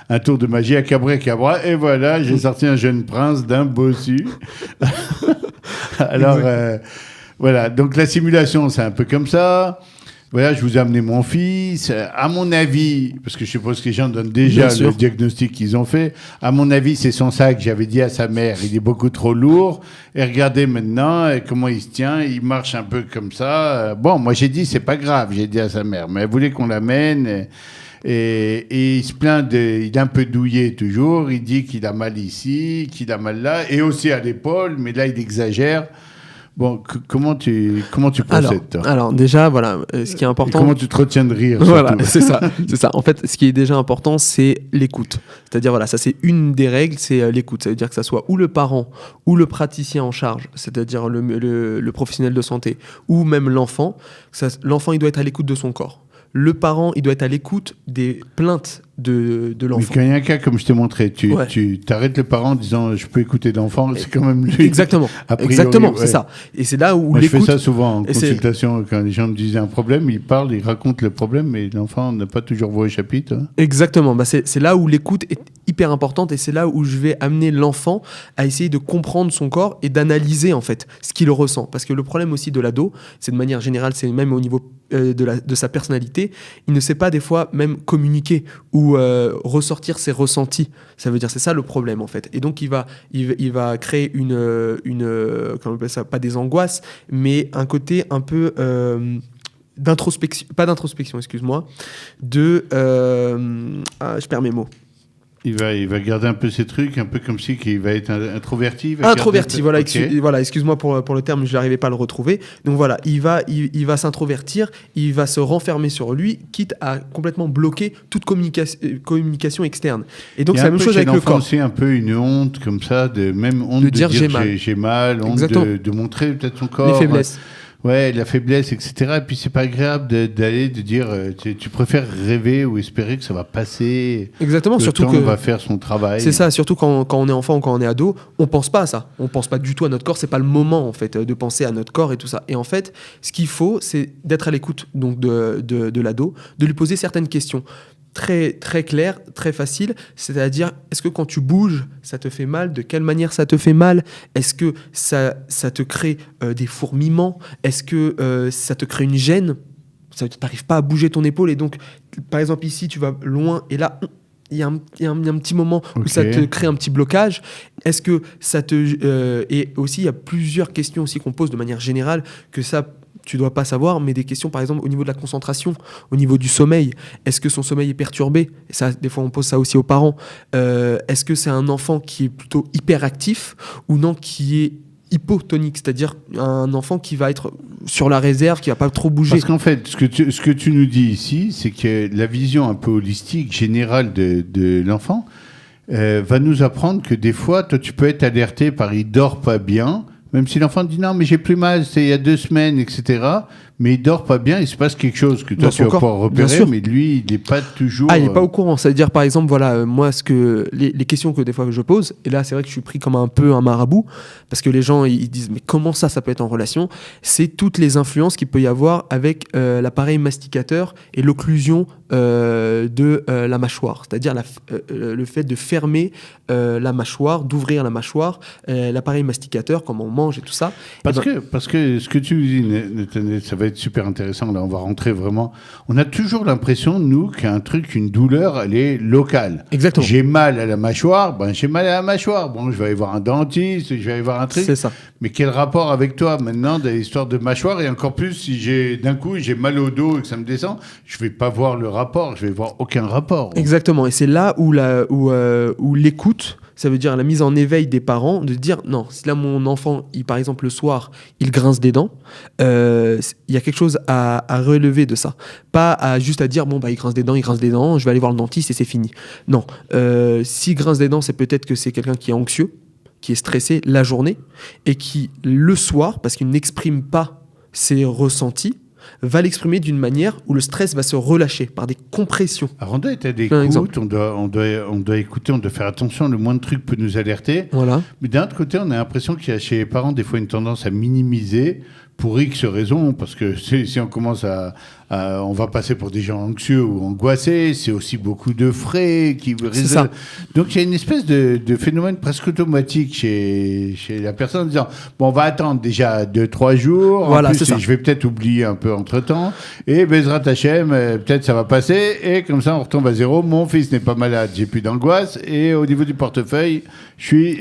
un tour de magie à Cabra. Et voilà, j'ai sorti un jeune prince d'un bossu. Alors... voilà, donc la simulation, c'est un peu comme ça. Voilà, je vous ai amené mon fils. À mon avis, parce que je suppose que les gens donnent déjà le diagnostic qu'ils ont fait, à mon avis, c'est son sac. J'avais dit à sa mère, il est beaucoup trop lourd. Et regardez maintenant comment il se tient. Il marche un peu comme ça. Bon, moi, j'ai dit, c'est pas grave, j'ai dit à sa mère. Mais elle voulait qu'on l'amène. Et il se plaint il est un peu douillé toujours. Il dit qu'il a mal ici, qu'il a mal là. Et aussi à l'épaule, mais là, il exagère. Bon, comment tu procèdes, toi ? Alors déjà, voilà, ce qui est important... Et comment tu te retiens de rire, voilà, c'est ça. En fait, ce qui est déjà important, c'est l'écoute. C'est-à-dire, voilà, ça c'est une des règles, c'est l'écoute. Ça veut dire que ça soit ou le parent, ou le praticien en charge, c'est-à-dire le professionnel de santé, ou même l'enfant. L'enfant, il doit être à l'écoute de son corps. Le parent, il doit être à l'écoute des plaintes de Mais l'enfant. quand il y a un cas comme je t'ai montré, Ouais. tu t'arrêtes le parent en disant je peux écouter l'enfant, c'est quand même lui. Exactement, A priori, exactement, ouais. c'est ça. Et c'est là où Moi, je fais l'écoute... ça souvent en Et c'est- consultation. Quand les gens me disent un problème, ils parlent, ils racontent le problème, mais l'enfant n'a pas toujours voix au chapitre. Hein. Exactement, bah c'est là où l'écoute est hyper importante et c'est là où je vais amener l'enfant à essayer de comprendre son corps et d'analyser en fait ce qu'il ressent. Parce que le problème aussi de l'ado, c'est de manière générale, c'est même au niveau de sa personnalité, il ne sait pas des fois même communiquer ou ressortir ses ressentis. Ça veut dire, c'est ça le problème en fait. Et donc il va créer comment on appelle ça, pas des angoisses, mais un côté un peu... d'introspection, pas d'introspection, excuse-moi, je perds mes mots. Il va garder un peu ses trucs, un peu comme si il va être introverti. Il va Introverti, garder un peu- voilà, Ok. voilà, excuse-moi pour le terme, je n'arrivais pas à le retrouver. Donc voilà, il va s'introvertir, il va se renfermer sur lui, quitte à complètement bloquer toute communication externe. Et donc Il y c'est a la un même peu chose chez avec le l'enfant corps. aussi un peu une honte comme ça, même honte De de dire dire j'ai mal. j'ai mal, honte Exactement. de montrer peut-être son corps. Les faiblesses. Ouais, la faiblesse, etc. Et puis c'est pas agréable d'aller, de dire, tu préfères rêver ou espérer que ça va passer. Exactement, Le surtout temps que... va faire son travail. C'est ça, surtout quand on est enfant ou quand on est ado, on pense pas à ça. On pense pas du tout à notre corps. C'est pas le moment en fait de penser à notre corps et tout ça. Et en fait, ce qu'il faut, c'est d'être à l'écoute donc de l'ado, de lui poser certaines questions très très claires, très faciles. C'est-à-dire, est-ce que quand tu bouges, ça te fait mal ? De quelle manière ça te fait mal ? Est-ce que ça te crée des fourmillements ? Est-ce que ça te crée une gêne ? Tu n'arrives pas à bouger ton épaule et donc, par exemple ici, tu vas loin et là. Il y a un petit moment où Ok. ça te crée un petit blocage. Est-ce que ça te... et aussi, il y a plusieurs questions aussi qu'on pose de manière générale que ça, tu dois pas savoir, mais des questions, par exemple, au niveau de la concentration, au niveau du sommeil. Est-ce que son sommeil est perturbé ? Et ça, des fois, on pose ça aussi aux parents. Est-ce que c'est un enfant qui est plutôt hyperactif ou non qui est hypotonique, c'est-à-dire un enfant qui va être sur la réserve, qui va pas trop bouger. Parce qu'en fait, ce que tu nous dis ici, c'est que la vision un peu holistique, générale de l'enfant, va nous apprendre que des fois, toi, tu peux être alerté par il dort pas bien, même si l'enfant dit non, mais j'ai plus mal, c'est il y a 2 semaines, etc. Mais il dort pas bien, il se passe quelque chose que toi Dans tu son vas corps, pouvoir bien repérer, sûr. mais lui, il n'est pas toujours. Ah, il n'est pas au courant. C'est-à-dire, par exemple, voilà, moi, les questions que des fois je pose, et là, c'est vrai que je suis pris comme un peu un marabout, parce que les gens, ils disent, mais comment ça peut être en relation ? C'est toutes les influences qu'il peut y avoir avec l'appareil masticateur et l'occlusion de la mâchoire. C'est-à-dire le fait de fermer la mâchoire, d'ouvrir la mâchoire, l'appareil masticateur, comment on mange et tout ça. Parce Eh ben, que ce que tu dis, Nathanaël, ça va être super intéressant. Là, on va rentrer vraiment. On a toujours l'impression, nous, qu'un truc, une douleur, elle est locale. Exactement. J'ai mal à la mâchoire, ben j'ai mal à la mâchoire. Bon, je vais aller voir un dentiste, je vais aller voir un truc. C'est ça. Mais quel rapport avec toi maintenant dans l'histoire de mâchoire? Et encore plus, si d'un coup j'ai mal au dos et que ça me descend, je vais pas voir le rapport, je vais voir aucun rapport. Exactement, et c'est là où l'écoute, ça veut dire la mise en éveil des parents, de dire non, si là mon enfant, par exemple le soir, il grince des dents, il y a quelque chose à relever de ça. Pas juste à dire bon bah il grince des dents, je vais aller voir le dentiste et c'est fini. Non, s'il grince des dents, c'est peut-être que c'est quelqu'un qui est anxieux, qui est stressé la journée et qui le soir, parce qu'il n'exprime pas ses ressentis, va l'exprimer d'une manière où le stress va se relâcher par des compressions. Alors on doit être à Un l'écoute, exemple. on doit écouter, on doit faire attention, le moindre truc peut nous alerter. Voilà. Mais d'un autre côté, on a l'impression qu'il y a chez les parents des fois une tendance à minimiser pour X raisons, parce que si on commence on va passer pour des gens anxieux ou angoissés, c'est aussi beaucoup de frais qui C'est ça. Donc il y a une espèce de phénomène presque automatique chez la personne en disant bon, on va attendre déjà 2-3 jours, Voilà, en plus c'est ça. je vais peut-être oublier un peu entre-temps, et Bezrat Hachem, peut-être ça va passer, et comme ça on retombe à zéro, mon fils n'est pas malade, j'ai plus d'angoisse, et au niveau du portefeuille, je suis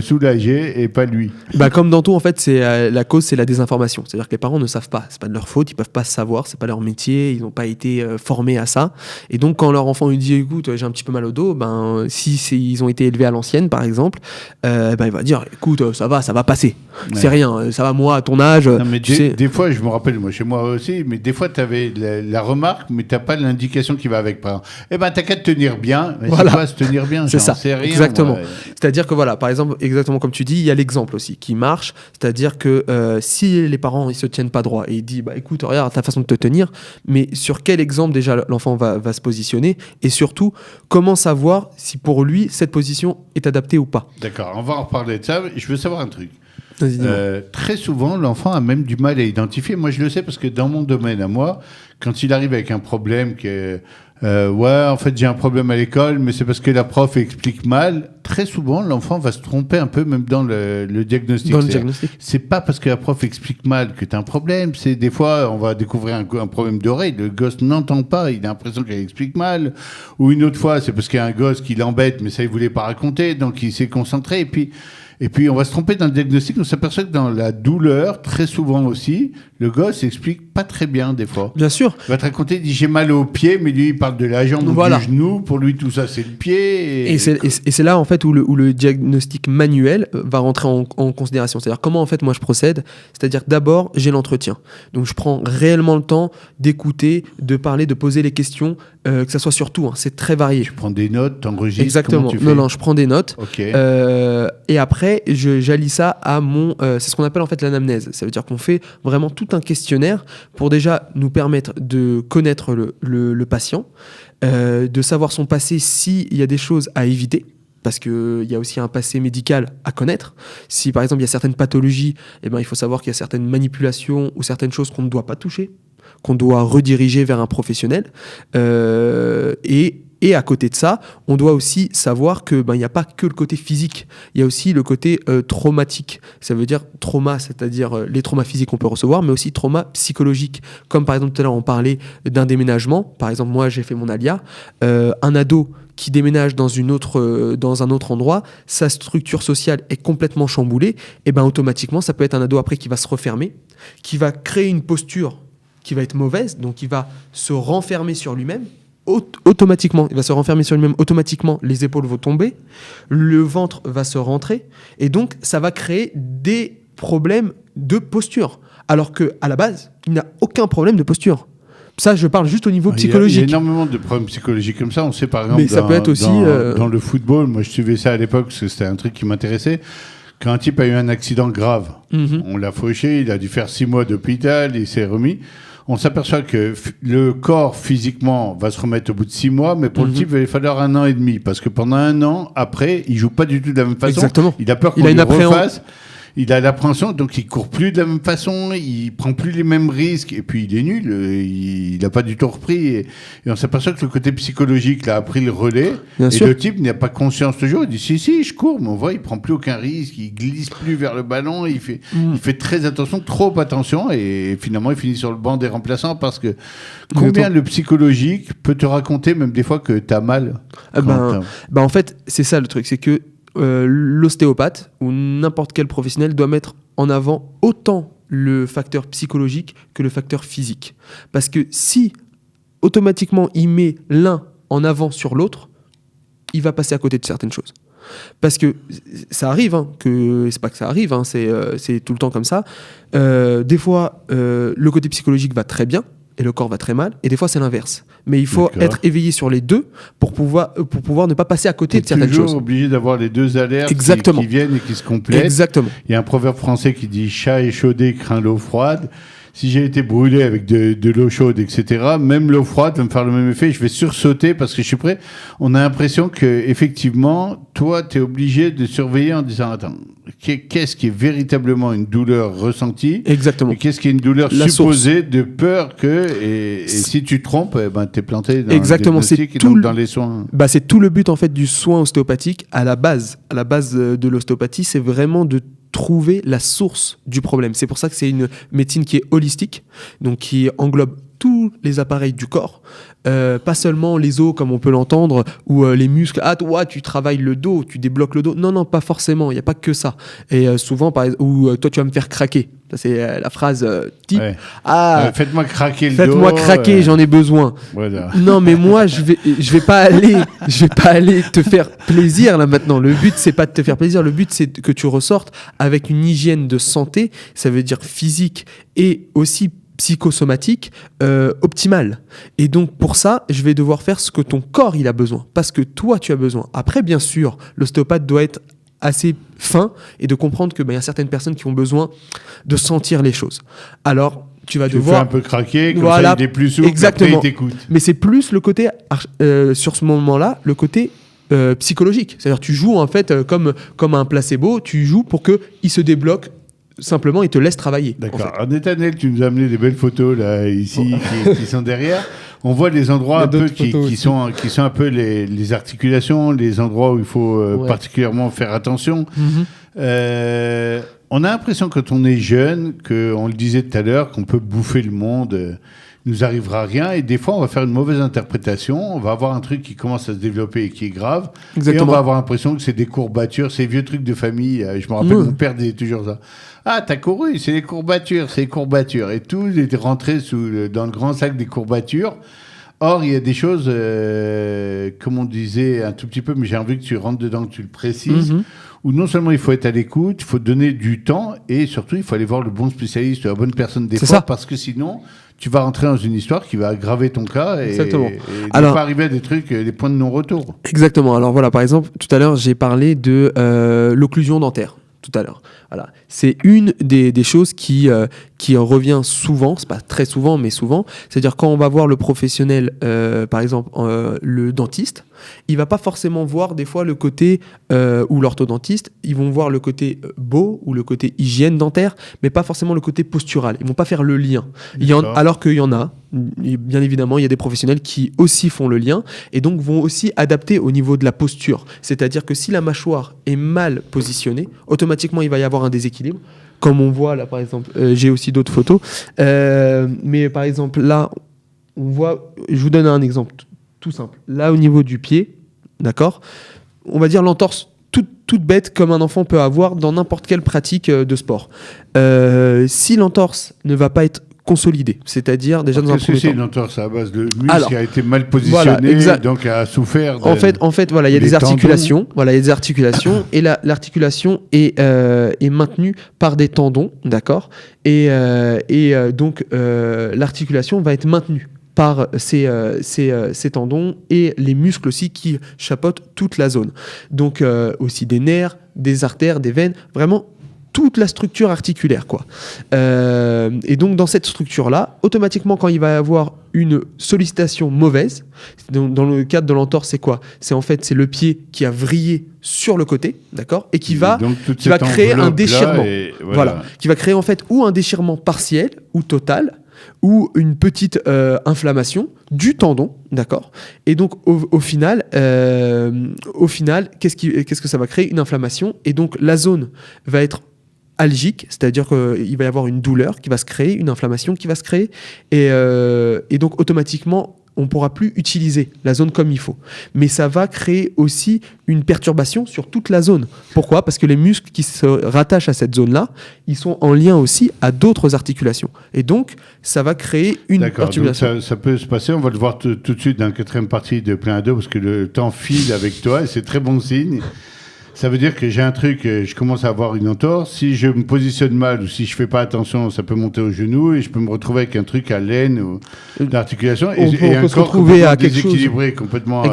soulagé, et pas lui. Bah, comme dans tout, en fait, la cause, c'est la désinformation. C'est-à-dire que les parents ne savent pas. C'est pas de leur faute, ils peuvent pas savoir, c'est pas leur métier, ils n'ont pas été formés à ça. Et donc, quand leur enfant lui dit, écoute, j'ai un petit peu mal au dos, ben, ils ont été élevés à l'ancienne, par exemple, ben, il va dire, écoute, ça va passer. C'est rien. Ça va, moi, à ton âge, Non, mais tu sais. des fois, je me rappelle, moi, chez moi aussi, mais des fois, tu avais la remarque, mais tu n'as pas l'indication qui va avec. Par exemple, eh ben, t'as qu'à te tenir bien. Mais Voilà. c'est quoi se tenir bien? C'est J'en ça, sais rien, exactement. moi. C'est-à-dire que voilà, par exemple, exactement comme tu dis, il y a l'exemple aussi qui marche. C'est-à-dire que si les parents ils se tiennent pas droit et ils disent bah écoute, regarde ta façon de te tenir, mais sur quel exemple déjà l'enfant va se positionner et surtout comment savoir si pour lui cette position est adaptée ou pas. D'accord, on va en reparler de ça. Je veux savoir un truc. Vas-y, dis-moi. Très souvent, l'enfant a même du mal à identifier. Moi, je le sais parce que dans mon domaine à moi, quand il arrive avec un problème qui est ouais, en fait, j'ai un problème à l'école, mais c'est parce que la prof explique mal. Très souvent, l'enfant va se tromper un peu, même dans le diagnostic. Dans le diagnostic. C'est pas parce que la prof explique mal que tu as un problème. C'est des fois, on va découvrir un problème d'oreille. Le gosse n'entend pas, il a l'impression qu'elle explique mal. Ou une autre fois, c'est parce qu'il y a un gosse qui l'embête, mais ça, il voulait pas raconter, donc il s'est concentré. Et puis, on va se tromper dans le diagnostic. On s'aperçoit que dans la douleur, très souvent aussi, le gosse explique pas très bien des fois. Bien sûr. Il va te raconter, il dit j'ai mal au pied, mais lui, il parle de la jambe ou Voilà. du genou. Pour lui, tout ça, c'est le pied. Et c'est là en fait où le diagnostic manuel va rentrer en considération. C'est-à-dire comment en fait moi je procède. C'est-à-dire que d'abord j'ai l'entretien. Donc je prends réellement le temps d'écouter, de parler, de poser les questions, que ça soit sur tout. Hein. C'est très varié. Tu prends des notes, t'enregistres. Exactement. Comment tu fais Non, je prends des notes. Ok. Et après, j'allie ça à mon... c'est ce qu'on appelle en fait l'anamnèse. Ça veut dire qu'on fait vraiment tout un questionnaire pour déjà nous permettre de connaître le patient, de savoir son passé s'il y a des choses à éviter. Parce qu'il y a aussi un passé médical à connaître. Si par exemple il y a certaines pathologies, eh ben, il faut savoir qu'il y a certaines manipulations ou certaines choses qu'on ne doit pas toucher, qu'on doit rediriger vers un professionnel. Et à côté de ça, on doit aussi savoir que il n'y a pas que le côté physique, il y a aussi le côté traumatique. Ça veut dire trauma, c'est-à-dire les traumas physiques qu'on peut recevoir, mais aussi trauma psychologique. Comme par exemple tout à l'heure on parlait d'un déménagement. Par exemple moi j'ai fait mon alia, un ado qui déménage dans un autre endroit, sa structure sociale est complètement chamboulée, et ben automatiquement ça peut être un ado après qui va se refermer, qui va créer une posture qui va être mauvaise, donc il va se renfermer sur lui-même. Automatiquement, il va se renfermer sur lui-même, automatiquement les épaules vont tomber, le ventre va se rentrer, et donc ça va créer des problèmes de posture, alors qu'à la base, il n'a aucun problème de posture. Ça, je parle juste au niveau psychologique. Il y a énormément de problèmes psychologiques comme ça. On sait par exemple Mais ça peut être aussi, dans le football, moi je suivais ça à l'époque parce que c'était un truc qui m'intéressait. Quand un type a eu un accident grave, on l'a fauché, il a dû faire 6 mois d'hôpital, il s'est remis. On s'aperçoit que le corps physiquement va se remettre au bout de 6 mois, mais pour le type, il va falloir 1 an et demi. Parce que pendant 1 an, après, il joue pas du tout de la même façon. Exactement. Il a peur qu'on lui refasse. Il a l'appréhension, donc il court plus de la même façon, il prend plus les mêmes risques, et puis il est nul, il n'a pas du tout repris. Et on s'aperçoit que le côté psychologique là, a pris le relais. Bien et sûr. le type n'a pas conscience toujours. Il dit si, je cours, mais on voit, il prend plus aucun risque, il glisse plus vers le ballon, il fait très attention, trop attention, et finalement il finit sur le banc des remplaçants parce que combien le psychologique peut te raconter, même des fois, que tu as mal. En fait, c'est ça le truc, c'est que l'ostéopathe ou n'importe quel professionnel doit mettre en avant autant le facteur psychologique que le facteur physique. Parce que si automatiquement il met l'un en avant sur l'autre, il va passer à côté de certaines choses. Parce que ça arrive, c'est pas que ça arrive, c'est tout le temps comme ça. Des fois, le côté psychologique va très bien et le corps va très mal, et des fois c'est l'inverse. Mais il faut être éveillé sur les deux pour pouvoir ne pas passer à côté de certaines choses. Toujours obligé d'avoir les deux alertes qui viennent et qui se complètent. Exactement. Il y a un proverbe français qui dit « chat échaudé craint l'eau froide ». Si j'ai été brûlé avec de l'eau chaude, etc., même l'eau froide va me faire le même effet. Je vais sursauter parce que je suis prêt. On a l'impression que effectivement, toi, tu es obligé de surveiller en disant « Attends, qu'est-ce qui est véritablement une douleur ressentie ?» Exactement. Et qu'est-ce qui est une douleur supposée de peur que... Et si tu te trompes, t'es planté dans le diagnostic et donc dans les soins. C'est tout le but en fait du soin ostéopathique à la base de l'ostéopathie, c'est vraiment de trouver la source du problème. C'est pour ça que c'est une médecine qui est holistique, donc qui englobe tous les appareils du corps, pas seulement les os comme on peut l'entendre, ou les muscles. Ah, toi, tu travailles le dos, tu débloques le dos. Non, pas forcément, il n'y a pas que ça. Et souvent, par exemple, ou toi, tu vas me faire craquer. Ça, c'est la phrase type. Ouais. Ah, faites-moi craquer le dos. faites-moi craquer, j'en ai besoin. Voilà. Non, mais moi, je vais pas aller te faire plaisir là maintenant. Le but, c'est pas de te faire plaisir. Le but, c'est que tu ressortes avec une hygiène de santé. Ça veut dire physique et aussi psychosomatique optimale. Et donc pour ça, je vais devoir faire ce que ton corps il a besoin, parce que toi tu as besoin. Après, bien sûr, l'ostéopathe doit être assez fin et de comprendre que y a certaines personnes qui ont besoin de sentir les choses. Alors tu vas Tu devoir fais un peu craquer, comme Voilà, ça il est plus souple, exactement. après il t'écoute. Mais c'est plus le côté sur ce moment-là, le côté psychologique. C'est-à-dire tu joues en fait comme un placebo, tu joues pour que il se débloque. Simplement, il te laisse travailler. D'accord. En fait. En Nathaniel, tu nous as amené des belles photos là, ici, qui sont derrière. On voit des endroits un peu qui sont un peu les articulations, les endroits où il faut particulièrement faire attention. Mm-hmm. On a l'impression quand on est jeune, on le disait tout à l'heure, qu'on peut bouffer le monde. Il nous arrivera rien, et des fois on va faire une mauvaise interprétation, on va avoir un truc qui commence à se développer et qui est grave, Exactement. et on va avoir l'impression que c'est des courbatures, ces vieux trucs de famille. Je me rappelle, mon père disait toujours ça. Ah, t'as couru, c'est les courbatures, et tout est rentré dans le grand sac des courbatures. Or, il y a des choses, comme on disait un tout petit peu, mais j'ai envie que tu rentres dedans, que tu le précises, où non seulement il faut être à l'écoute, il faut donner du temps, et surtout il faut aller voir le bon spécialiste, la bonne personne des fois, parce que sinon tu vas rentrer dans une histoire qui va aggraver ton cas et ne pas arriver à des trucs, des points de non-retour. Exactement. Alors voilà, par exemple, tout à l'heure, j'ai parlé de l'occlusion dentaire. Tout à l'heure. Voilà. C'est une des choses qui revient souvent, c'est pas très souvent, mais souvent. C'est-à-dire quand on va voir le professionnel, par exemple le dentiste, il va pas forcément voir des fois le côté, ou l'orthodontiste, ils vont voir le côté beau ou le côté hygiène dentaire, mais pas forcément le côté postural. Ils vont pas faire le lien. Alors qu'il y en a, bien évidemment, il y a des professionnels qui aussi font le lien et donc vont aussi adapter au niveau de la posture. C'est-à-dire que si la mâchoire est mal positionnée, automatiquement il va y avoir un déséquilibre. Comme on voit là, par exemple, j'ai aussi d'autres photos. Mais par exemple, là, on voit, je vous donne un exemple tout simple. Là, au niveau du pied, d'accord, on va dire l'entorse toute bête comme un enfant peut avoir dans n'importe quelle pratique de sport. Si l'entorse ne va pas être consolidée, c'est-à-dire déjà dans un premier temps. C'est une entorse à base de muscle qui a été mal positionné, voilà, donc a souffert. En fait, voilà, il y a des articulations. Voilà, il y a des articulations et l'articulation est maintenue par des tendons, d'accord. Et donc l'articulation va être maintenue par ces tendons et les muscles aussi qui chapeautent toute la zone. Donc aussi des nerfs, des artères, des veines, vraiment toute la structure articulaire, quoi. Et donc dans cette structure-là, automatiquement quand il va y avoir une sollicitation mauvaise, dans le cadre de l'entorse, c'est quoi ? C'est le pied qui a vrillé sur le côté, d'accord ? Et qui va créer un déchirement. Voilà. Qui va créer en fait ou un déchirement partiel ou total, ou une petite inflammation du tendon, d'accord ? Et donc au final, qu'est-ce que ça va créer ? Une inflammation, et donc la zone va être algique, c'est-à-dire qu'il va y avoir une douleur qui va se créer, une inflammation qui va se créer, et donc automatiquement on ne pourra plus utiliser la zone comme il faut. Mais ça va créer aussi une perturbation sur toute la zone. Pourquoi ? Parce que les muscles qui se rattachent à cette zone-là, ils sont en lien aussi à d'autres articulations. Et donc, ça va créer une perturbation. Donc ça peut se passer, on va le voir tout de suite dans la quatrième partie de Plein à deux, parce que le temps file avec toi, et c'est très bon signe. Ça veut dire que j'ai un truc, je commence à avoir une entorse. Si je me positionne mal ou si je fais pas attention, ça peut monter au genou et je peux me retrouver avec un truc à l'aine ou l'articulation et un corps complètement déséquilibré, complètement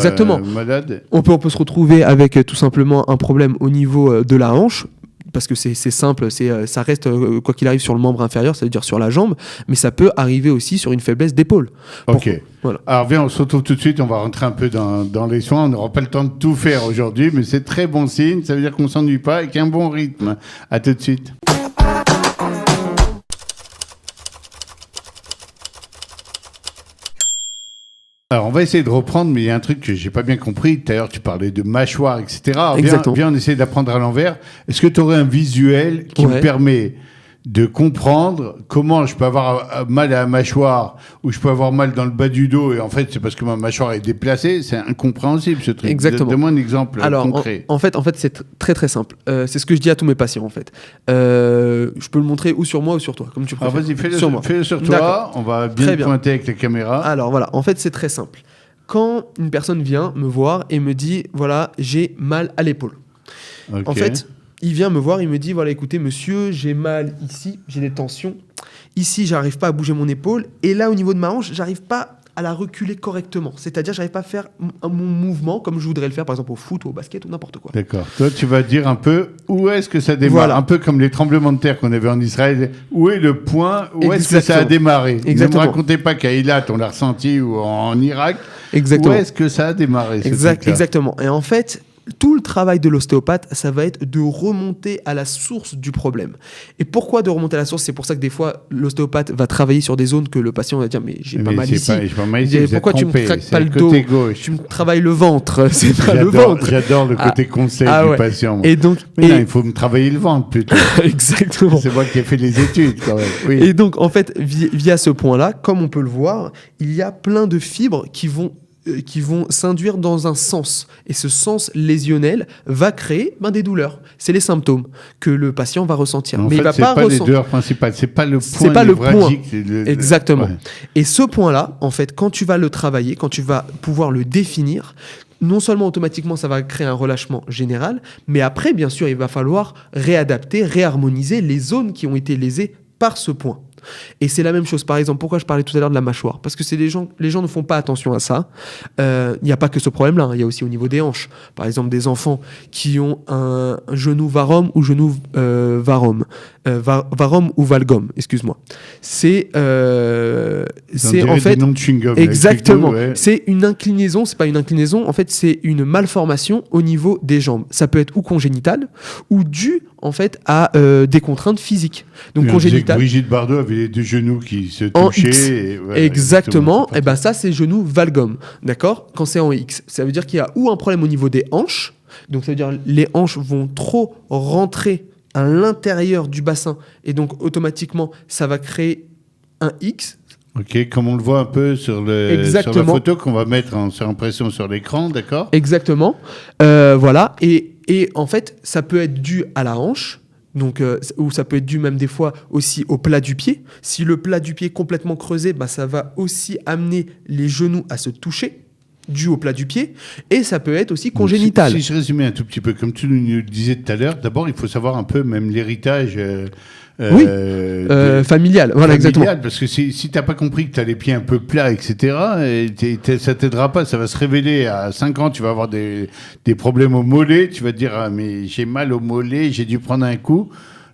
malade. On peut se retrouver avec tout simplement un problème au niveau de la hanche. Parce que c'est simple, ça reste quoi qu'il arrive sur le membre inférieur, ça veut dire sur la jambe, mais ça peut arriver aussi sur une faiblesse d'épaule. Ok. Voilà. Alors viens, on se retrouve tout de suite, on va rentrer un peu dans les soins, on n'aura pas le temps de tout faire aujourd'hui, mais c'est très bon signe, ça veut dire qu'on ne s'ennuie pas et qu'il y a un bon rythme. À tout de suite. Alors, on va essayer de reprendre, mais il y a un truc que j'ai pas bien compris. Tout à l'heure, tu parlais de mâchoire, etc. Alors, viens, on essaie d'apprendre à l'envers. Est-ce que tu aurais un visuel qui me permet de comprendre comment je peux avoir mal à la mâchoire ou je peux avoir mal dans le bas du dos et en fait c'est parce que ma mâchoire est déplacée, c'est incompréhensible ce truc. Exactement. Donne-moi un exemple concret. En fait c'est très très simple. C'est ce que je dis à tous mes patients en fait. Je peux le montrer ou sur moi ou sur toi, comme tu préfères. Alors vas-y, fais-le sur toi, D'accord. on va bien le pointer avec la caméra. Alors voilà, en fait c'est très simple. Quand une personne vient me voir et me dit voilà, j'ai mal à l'épaule. Okay. En fait, il vient me voir, il me dit voilà, écoutez monsieur, j'ai mal ici, j'ai des tensions. Ici, j'arrive pas à bouger mon épaule et là au niveau de ma hanche, j'arrive pas à la reculer correctement. C'est-à-dire, j'arrive pas à faire mon mouvement comme je voudrais le faire, par exemple au foot ou au basket ou n'importe quoi. D'accord. Toi, tu vas dire un peu où est-ce que ça démarre. Voilà. Un peu comme les tremblements de terre qu'on avait en Israël. Où est le point, où est-ce que ça a démarré? Exactement. Ne me racontez pas qu'à Eilat, on l'a ressenti ou en Irak. Exactement. Où est-ce que ça a démarré Exactement. Et en fait, tout le travail de l'ostéopathe, ça va être de remonter à la source du problème. Et pourquoi de remonter à la source? C'est pour ça que des fois, l'ostéopathe va travailler sur des zones que le patient va dire mais j'ai pas mal ici. Pourquoi tu me craques pas le dos? Tu me travailles le ventre. C'est pas le ventre. J'adore le côté conseil du patient. Et donc, non, il faut me travailler le ventre plutôt. Exactement. C'est moi qui ai fait les études quand même. Oui. Et donc, en fait, via ce point-là, comme on peut le voir, il y a plein de fibres qui vont s'induire dans un sens. Et ce sens lésionnel va créer des douleurs. C'est les symptômes que le patient va ressentir. En mais fait, il va pas ressentir. Les douleurs principales, c'est pas le point. C'est pas le point. Exactement. Ouais. Et ce point-là, en fait, quand tu vas le travailler, quand tu vas pouvoir le définir, non seulement automatiquement ça va créer un relâchement général, mais après, bien sûr, il va falloir réadapter, réharmoniser les zones qui ont été lésées par ce point. Et c'est la même chose, par exemple, pourquoi je parlais tout à l'heure de la mâchoire? Parce que les gens ne font pas attention à ça. Il n'y a pas que ce problème-là, il y a aussi au niveau des hanches. Par exemple, des enfants qui ont un genou varum ou genou varum ou valgum, excuse-moi. C'est en fait... Des noms de chewing-gum, exactement. Ouais. C'est une inclinaison, c'est pas une inclinaison, en fait, c'est une malformation au niveau des jambes. Ça peut être ou congénitale ou due, en fait, à des contraintes physiques. Donc, congénitale... Brigitte Bardot avait les deux genoux qui se touchaient. Exactement. Et ben ça, c'est genou valgum. D'accord? Quand c'est en X. Ça veut dire qu'il y a ou un problème au niveau des hanches. Donc, ça veut dire les hanches vont trop rentrer à l'intérieur du bassin. Et donc, automatiquement, ça va créer un X. Ok, comme on le voit un peu sur la photo qu'on va mettre sur impression sur l'écran, d'accord? Exactement. Voilà. Et en fait, ça peut être dû à la hanche. Donc, ou ça peut être dû même des fois aussi au plat du pied. Si le plat du pied est complètement creusé, ça va aussi amener les genoux à se toucher, dû au plat du pied. Et ça peut être aussi congénital. Si je résumais un tout petit peu, comme tu nous le disais tout à l'heure, d'abord, il faut savoir un peu même l'héritage... familial, voilà, exactement. Parce que si tu n'as pas compris que tu as les pieds un peu plats, etc., ça t'aidera pas. Ça va se révéler à 5 ans, tu vas avoir des problèmes au mollet. Tu vas te dire, mais j'ai mal au mollet, j'ai dû prendre un coup.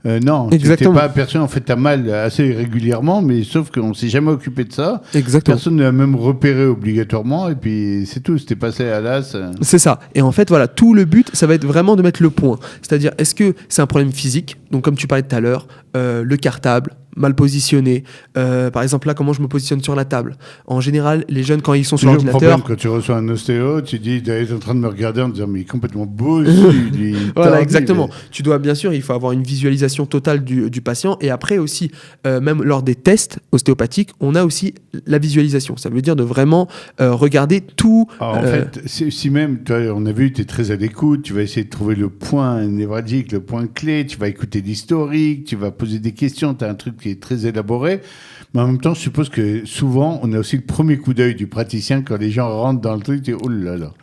Non, tu n'es pas aperçu. En fait, tu as mal assez régulièrement, mais sauf qu'on ne s'est jamais occupé de ça. Exactement. Personne ne l'a même repéré obligatoirement, et puis c'est tout. C'était passé à l'as. C'est ça. Et en fait, voilà, tout le but, ça va être vraiment de mettre le point. C'est-à-dire, est-ce que c'est un problème physique? Donc, comme tu parlais tout à l'heure, le cartable, mal positionné. Par exemple, là, comment je me positionne sur la table. En général, les jeunes, quand ils sont sur l'ordinateur... Le problème, quand tu reçois un ostéo, tu dis, tu es en train de me regarder en disant, mais il est complètement beau. Voilà, exactement. Mais... Tu dois, bien sûr, il faut avoir une visualisation totale du patient. Et après aussi, même lors des tests ostéopathiques, on a aussi la visualisation. Ça veut dire de vraiment regarder tout... Alors, en fait, si même, toi, on a vu, tu es très à l'écoute, tu vas essayer de trouver le point névralgique, le point clé, tu vas écouter l'historique, tu vas poser des questions, tu as un truc qui est très élaboré, mais en même temps, je suppose que souvent, on a aussi le premier coup d'œil du praticien quand les gens rentrent dans le truc, tu dis, oh là là,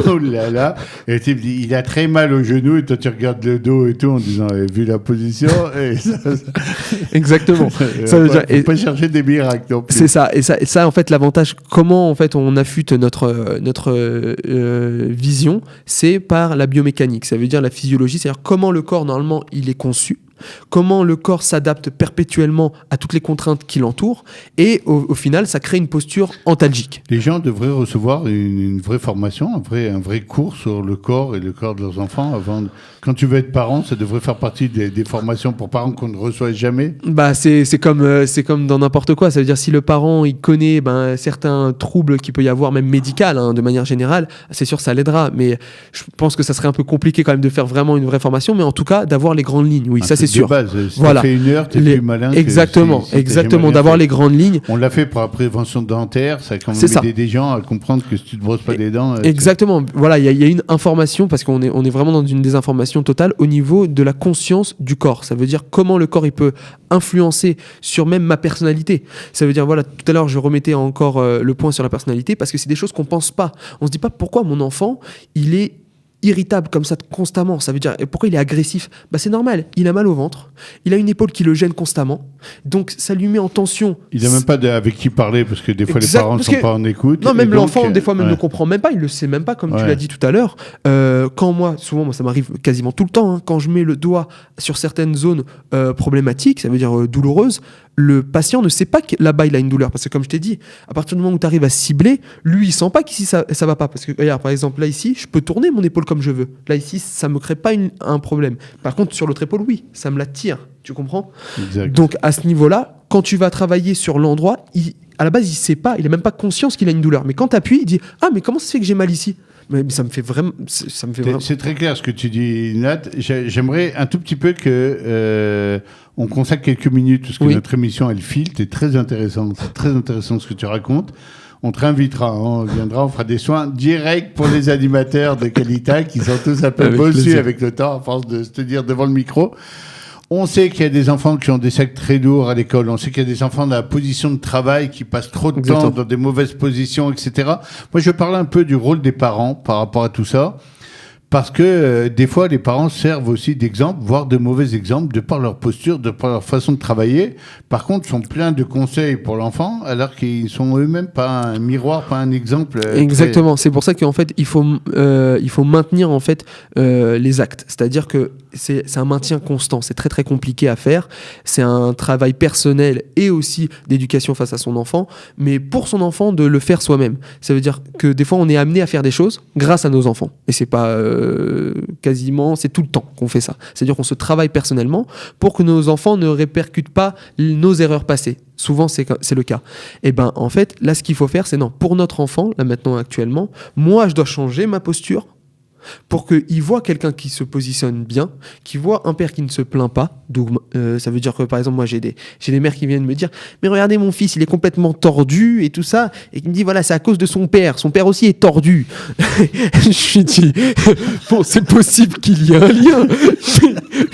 oh là là, et tu dis, il a très mal au genou, et toi, tu regardes le dos et tout en disant, vu la position, et ça... Exactement. Ça veut dire, faut pas chercher des miracles non plus. C'est ça, et ça, en fait, l'avantage, comment en fait on affûte notre vision, c'est par la biomécanique, ça veut dire la physiologie, c'est-à-dire comment le corps, normalement, il est conçu. Comment le corps s'adapte perpétuellement à toutes les contraintes qui l'entourent et au final ça crée une posture antalgique. Les gens devraient recevoir une vraie formation, un vrai cours sur le corps et le corps de leurs enfants avant. Quand tu veux être parent, ça devrait faire partie des formations pour parents qu'on ne reçoit jamais. C'est comme dans n'importe quoi. Ça veut dire si le parent il connaît certains troubles qu'il peut y avoir même médical de manière générale, c'est sûr ça l'aidera. Mais je pense que ça serait un peu compliqué quand même de faire vraiment une vraie formation, mais en tout cas d'avoir les grandes lignes. Oui, ça c'est sûr. De base, si Voilà. tu fait 1 heure, tu es plus malin. Exactement, si t'as exactement. jamais D'avoir rien fait. les grandes lignes. On l'a fait pour la prévention dentaire, ça a quand même C'est ça. aidé des gens à comprendre que si tu ne te brosses pas les dents. Exactement. Voilà, il y a une information, parce qu'on est vraiment dans une désinformation totale au niveau de la conscience du corps. Ça veut dire comment le corps il peut influencer sur même ma personnalité. Ça veut dire, voilà, tout à l'heure je remettais encore le point sur la personnalité, parce que c'est des choses qu'on pense pas. On se dit pas pourquoi mon enfant, il est irritable comme ça constamment. Ça veut dire, et pourquoi il est agressif? Bah c'est normal, il a mal au ventre, il a une épaule qui le gêne constamment, donc ça lui met en tension. Il n'a même pas avec qui parler, parce que des fois Exact, les parents ne parce sont que- pas en écoute. Non, même et donc, l'enfant, des fois, même ouais. ne comprend même pas, il le sait même pas, comme tu Ouais. l'as dit tout à l'heure. Quand moi, ça m'arrive quasiment tout le temps, hein, quand je mets le doigt sur certaines zones problématiques, ça veut dire douloureuses, le patient ne sait pas que là-bas il a une douleur. Parce que comme je t'ai dit, à partir du moment où tu arrives à cibler, lui il sent pas qu'ici ça va pas. Parce que regarde, par exemple, là ici, je peux tourner mon épaule comme je veux. Là ici, ça me crée pas un problème. Par contre, sur l'autre épaule, oui, ça me la tire. Tu comprends? Exact. Donc à ce niveau-là, quand tu vas travailler sur l'endroit, à la base, il sait pas, il a même pas conscience qu'il a une douleur. Mais quand tu appuies, il dit ah mais comment ça se fait que j'ai mal ici? Mais ça me fait vraiment, C'est très clair ce que tu dis, Nat. J'aimerais un tout petit peu que on consacre quelques minutes, parce que Oui. notre émission, elle file. C'est très intéressant. C'est très intéressant ce que tu racontes. On te réinvitera, hein. On viendra, on fera des soins directs pour les animateurs de Qualita qui sont tous un peu Avec bossus plaisir. avec le temps, à force de se tenir devant le micro. On sait qu'il y a des enfants qui ont des sacs très lourds à l'école. On sait qu'il y a des enfants dans la position de travail qui passent trop de Exactement. temps dans des mauvaises positions, etc. Moi, je parle un peu du rôle des parents par rapport à tout ça. Parce que des fois, les parents servent aussi d'exemple, voire de mauvais exemples, de par leur posture, de par leur façon de travailler. Par contre, ils sont pleins de conseils pour l'enfant, alors qu'ils sont eux-mêmes pas un miroir, pas un exemple. Exactement, c'est pour ça qu'en fait il faut maintenir en fait les actes, c'est-à-dire que c'est un maintien constant, c'est très très compliqué à faire, c'est un travail personnel et aussi d'éducation face à son enfant, mais pour son enfant de le faire soi-même. Ça veut dire que des fois on est amené à faire des choses grâce à nos enfants, et c'est pas quasiment, c'est tout le temps qu'on fait ça, c'est-à-dire qu'on se travaille personnellement pour que nos enfants ne répercutent pas nos erreurs passées. Souvent, c'est le cas. Et ben, en fait, là, ce qu'il faut faire, c'est non. Pour notre enfant, là maintenant, actuellement, moi, je dois changer ma posture pour qu'il voit quelqu'un qui se positionne bien, qui voit un père qui ne se plaint pas. Donc, ça veut dire que, par exemple, moi, j'ai des mères qui viennent me dire « Mais regardez, mon fils, il est complètement tordu et tout ça. » Et qui me dit « Voilà, c'est à cause de son père. Son père aussi est tordu. » Je lui dis « Bon, c'est possible qu'il y ait un lien.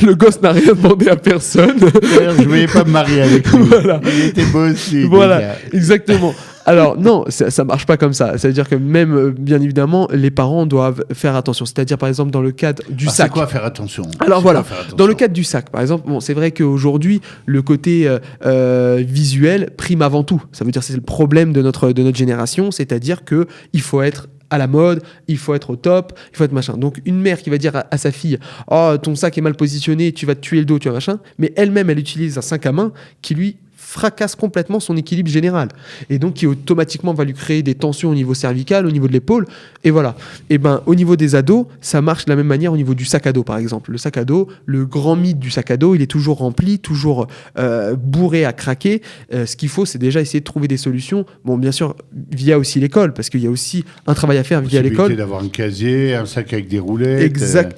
Le gosse n'a rien demandé à personne. » D'ailleurs, je ne voulais pas me marier avec lui. Voilà. Il était beau aussi. Voilà, les gars. exactement. Alors non, ça marche pas comme ça. C'est-à-dire que même, bien évidemment, les parents doivent faire attention. C'est-à-dire, par exemple, dans le cadre du C'est sac. quoi faire attention? Alors C'est voilà, quoi faire attention dans le cadre du sac, par exemple, bon, c'est vrai qu'aujourd'hui, le côté visuel prime avant tout. Ça veut dire que c'est le problème de notre génération, c'est-à-dire que il faut être à la mode, il faut être au top, il faut être machin. Donc une mère qui va dire à sa fille « Oh, ton sac est mal positionné, tu vas te tuer le dos, tu vas machin », mais elle-même, elle utilise un sac à main qui lui fracasse complètement son équilibre général. Et donc, qui automatiquement va lui créer des tensions au niveau cervical, au niveau de l'épaule. Et voilà. Et ben, au niveau des ados, ça marche de la même manière au niveau du sac à dos, par exemple. Le sac à dos, le grand mythe du sac à dos, il est toujours rempli, toujours bourré à craquer. Ce qu'il faut, c'est déjà essayer de trouver des solutions. Bon, bien sûr, via aussi l'école, parce qu'il y a aussi un travail à faire via l'école. Possibilité d'avoir un casier, un sac avec des roulettes.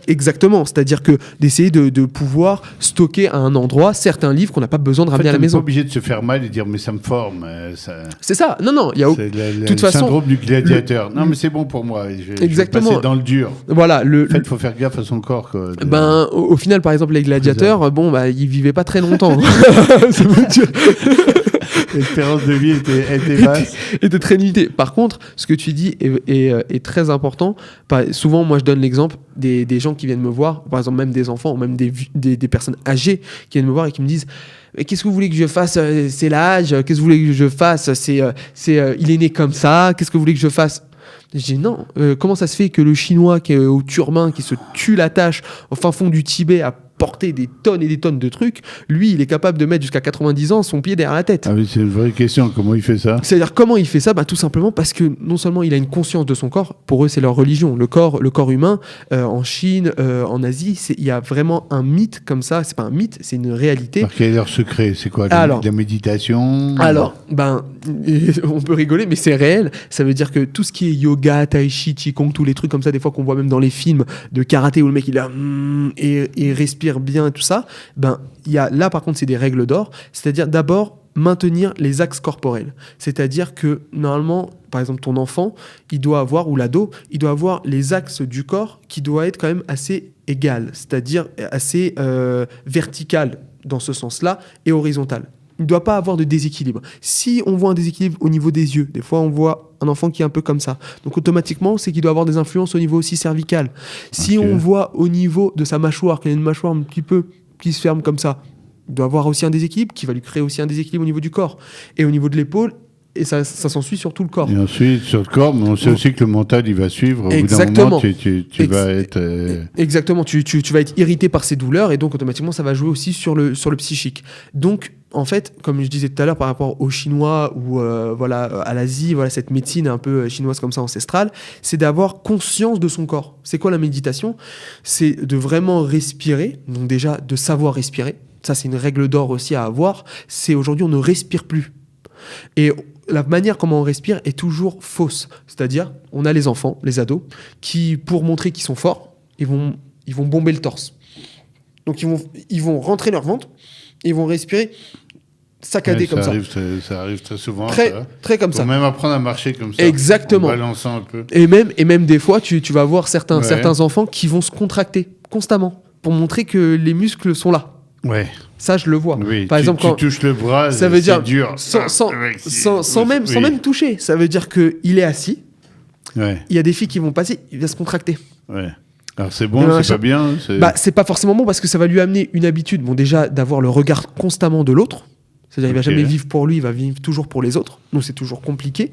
Exactement. C'est-à-dire que d'essayer de pouvoir stocker à un endroit certains livres qu'on n'a pas besoin de ramener à la maison. On n'est pas obligé de se faire mal et dire mais ça me forme. C'est ça. Non, il y a C'est toute le façon, syndrome du gladiateur. Non, mais c'est bon pour moi. Je vais Exactement. passer dans le dur. Voilà, En fait, il faut faire gaffe à son corps. Quoi, ben, au final, par exemple, les gladiateurs, bon, bah, ils vivaient pas très longtemps. Ça veut dire... L'espérance de vie était basse. était très limitée. Par contre, ce que tu dis est très important. Souvent, moi, je donne l'exemple des gens qui viennent me voir, par exemple, même des enfants, ou même des personnes âgées qui viennent me voir et qui me disent « Qu'est-ce que vous voulez que je fasse? C'est l'âge. Qu'est-ce que vous voulez que je fasse? Il est né comme ça. Qu'est-ce que vous voulez que je fasse ?» Je dis non, comment ça se fait que le Chinois qui est au turban, qui se tue la tâche au fin fond du Tibet à porter des tonnes et des tonnes de trucs, lui, il est capable de mettre jusqu'à 90 ans son pied derrière la tête. Ah oui, c'est une vraie question. Comment il fait ça? C'est-à-dire, comment il fait ça? Tout simplement parce que non seulement il a une conscience de son corps, pour eux, c'est leur religion. Le corps humain, en Chine, en Asie, il y a vraiment un mythe comme ça. C'est pas un mythe, c'est une réalité. Alors, quel est leur secret? C'est quoi? Alors, la méditation? Alors, on peut rigoler, mais c'est réel. Ça veut dire que tout ce qui est yoga, tai chi, qigong, tous les trucs comme ça, des fois qu'on voit même dans les films de karaté où le mec il respire respire bien et tout ça, là par contre c'est des règles d'or, c'est-à-dire d'abord maintenir les axes corporels. C'est-à-dire que normalement, par exemple ton enfant, il doit avoir, ou l'ado, il doit avoir les axes du corps qui doivent être quand même assez égal, c'est-à-dire assez vertical dans ce sens-là et horizontal. Il ne doit pas avoir de déséquilibre. Si on voit un déséquilibre au niveau des yeux, des fois on voit un enfant qui est un peu comme ça, donc automatiquement c'est qu'il doit avoir des influences au niveau aussi cervical. Si on voit au niveau de sa mâchoire, qu'il y a une mâchoire un petit peu qui se ferme comme ça, il doit avoir aussi un déséquilibre qui va lui créer aussi un déséquilibre au niveau du corps. Et au niveau de l'épaule, et ça s'ensuit sur tout le corps. Et ensuite, sur le corps, mais on sait aussi que le mental, il va suivre. Au bout d'un moment, tu vas être... Exactement, tu vas être irrité par ces douleurs et donc automatiquement, ça va jouer aussi sur le psychique. Donc, en fait, comme je disais tout à l'heure par rapport aux Chinois ou à l'Asie, cette médecine un peu chinoise comme ça, ancestrale, c'est d'avoir conscience de son corps. C'est quoi la méditation ? C'est de vraiment respirer, donc déjà de savoir respirer. Ça, c'est une règle d'or aussi à avoir. C'est aujourd'hui, on ne respire plus. Et la manière comment on respire est toujours fausse. C'est-à-dire, on a les enfants, les ados, qui, pour montrer qu'ils sont forts, ils vont bomber le torse. Donc, ils vont rentrer leur ventre et ils vont respirer saccadé comme ça. Ça arrive très souvent. Très comme ça. Faut même apprendre à marcher comme ça. Exactement. En balançant un peu. Et même des fois, tu vas voir certains enfants qui vont se contracter constamment pour montrer que les muscles sont là. Ouais. Ça, je le vois. Oui, par exemple, quand tu touches le bras, ça veut dire dur. Sans même toucher. Ça veut dire qu'il est assis. Ouais. Il y a des filles qui vont passer, il va se contracter. Ouais. Alors c'est bon, c'est pas bien. C'est pas forcément bon parce que ça va lui amener une habitude. Bon, déjà d'avoir le regard constamment de l'autre. C'est-à-dire, il va jamais vivre pour lui, il va vivre toujours pour les autres. Donc c'est toujours compliqué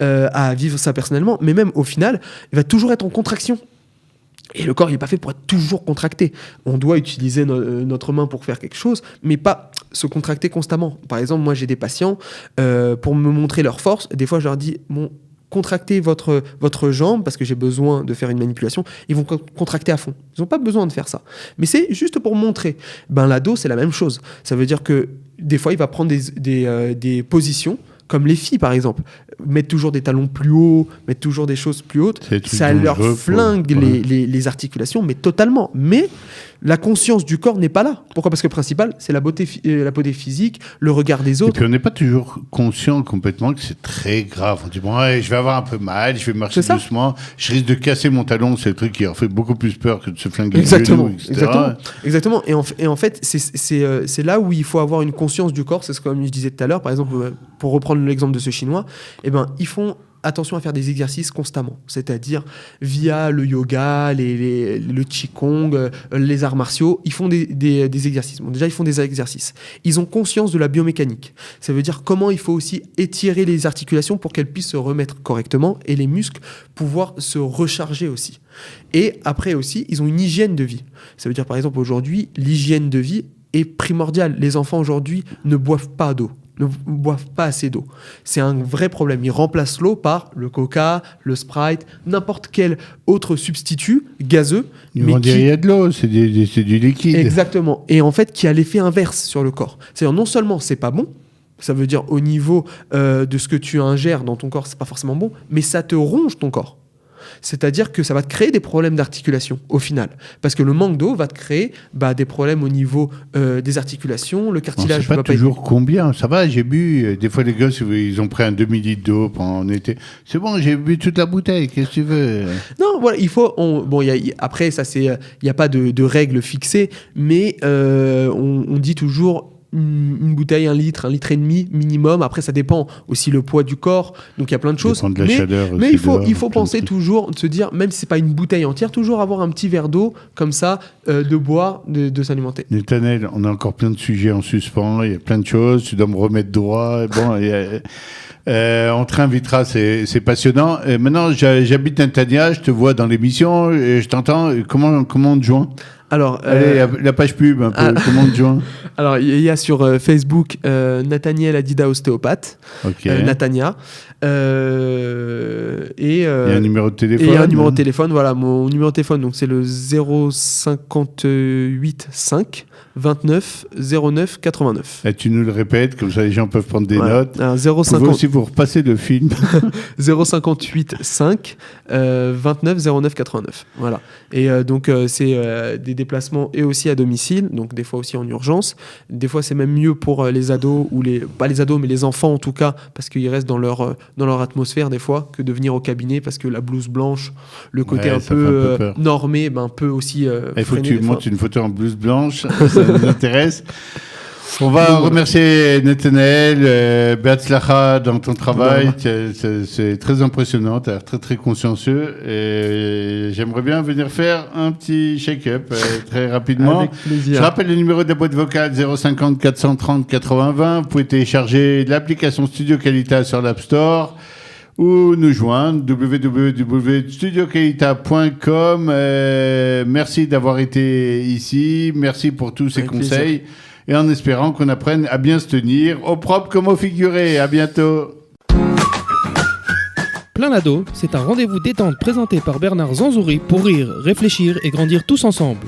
à vivre ça personnellement. Mais même au final, il va toujours être en contraction. Et le corps, il n'est pas fait pour être toujours contracté. On doit utiliser notre main pour faire quelque chose, mais pas se contracter constamment. Par exemple, moi, j'ai des patients, pour me montrer leur force, des fois, je leur dis, contractez votre jambe, parce que j'ai besoin de faire une manipulation, ils vont contracter à fond. Ils n'ont pas besoin de faire ça. Mais c'est juste pour montrer. L'ado, c'est la même chose. Ça veut dire que des fois, il va prendre des positions, comme les filles, par exemple, mettent toujours des talons plus hauts, mettent toujours des choses plus hautes, ça leur flingue les articulations, mais totalement. Mais la conscience du corps n'est pas là. Pourquoi ? Parce que le principal, c'est la beauté physique, le regard des autres. Et puis on n'est pas toujours conscient complètement que c'est très grave. On dit, je vais avoir un peu mal, je vais marcher doucement, je risque de casser mon talon, c'est le truc qui leur fait beaucoup plus peur que de se flinguer le genou, etc. Exactement. Et en fait, c'est là où il faut avoir une conscience du corps. C'est ce que je disais tout à l'heure, par exemple, pour reprendre l'exemple de ce Chinois, ils font attention à faire des exercices constamment, c'est-à-dire via le yoga, le qigong, les arts martiaux, ils font des exercices. Déjà, ils font des exercices. Ils ont conscience de la biomécanique. Ça veut dire comment il faut aussi étirer les articulations pour qu'elles puissent se remettre correctement et les muscles pouvoir se recharger aussi. Et après aussi, ils ont une hygiène de vie. Ça veut dire, par exemple, aujourd'hui, l'hygiène de vie est primordiale. Les enfants aujourd'hui ne boivent pas d'eau. Ne boivent pas assez d'eau. C'est un vrai problème. Ils remplacent l'eau par le Coca, le Sprite, n'importe quel autre substitut gazeux. Ils vont dire il y a de l'eau, c'est du liquide. Exactement. Et en fait, qui a l'effet inverse sur le corps. C'est-à-dire non seulement c'est pas bon, ça veut dire au niveau de ce que tu ingères dans ton corps, c'est pas forcément bon, mais ça te ronge ton corps. C'est-à-dire que ça va te créer des problèmes d'articulation au final. Parce que le manque d'eau va te créer des problèmes au niveau des articulations, le cartilage va pas toujours combien, ça va, j'ai bu, des fois les gosses ils ont pris un demi-litre d'eau pendant l'été. C'est bon, j'ai bu toute la bouteille, qu'est-ce que tu veux ? Non, voilà, il faut... après, ça c'est... Il n'y a pas de règles fixées, mais on dit toujours... Une bouteille, 1 litre, 1,5 litre minimum. Après, ça dépend aussi le poids du corps. Donc, il y a plein de choses. De la chaleur mais il faut penser toujours, de se dire, même si c'est pas une bouteille entière, toujours avoir un petit verre d'eau comme ça, de boire, de s'alimenter. Nathanaël, on a encore plein de sujets en suspens. Il y a plein de choses. Tu dois me remettre droit. Bon, on te réinvitera, c'est passionnant. Et maintenant, j'habite Natania, je te vois dans l'émission, et je t'entends. Comment on te joint ? Alors, allez, la page pub, un peu. Comment on te joint ? Alors, il y a sur Facebook Nathaniel Adida ostéopathe, Nathania. Et un numéro de téléphone. Et un numéro de téléphone, voilà. Mon numéro de téléphone, donc c'est le 058 5 29 09 89. Et tu nous le répètes, comme ça les gens peuvent prendre des notes. Vous pouvez aussi vous repasser le film. 058 5 29 09 89. Voilà. Et donc, c'est des déplacements et aussi à domicile, donc des fois aussi en urgence. Des fois, c'est même mieux pour les ados, ou pas les ados, mais les enfants en tout cas, parce qu'ils restent dans leur atmosphère des fois, que de venir au cabinet, parce que la blouse blanche, le côté un peu normé, peut aussi il faut que freiner tu montes une photo en blouse blanche, ça nous intéresse. On va remercier Netanel, Beatzlacha dans ton travail, c'est très impressionnant, tu as l'air très très consciencieux et j'aimerais bien venir faire un petit shake-up très rapidement. Avec plaisir. Je rappelle le numéro de la boîte vocale 050 430 80 20, vous pouvez télécharger l'application Studio Qualita sur l'App Store ou nous joindre www.studioqualita.com. Merci d'avoir été ici, merci pour tous ces conseils. Plaisir. Et en espérant qu'on apprenne à bien se tenir, au propre comme au figuré. À bientôt. Plein Lado, c'est un rendez-vous détente présenté par Bernard Zanzouri pour rire, réfléchir et grandir tous ensemble.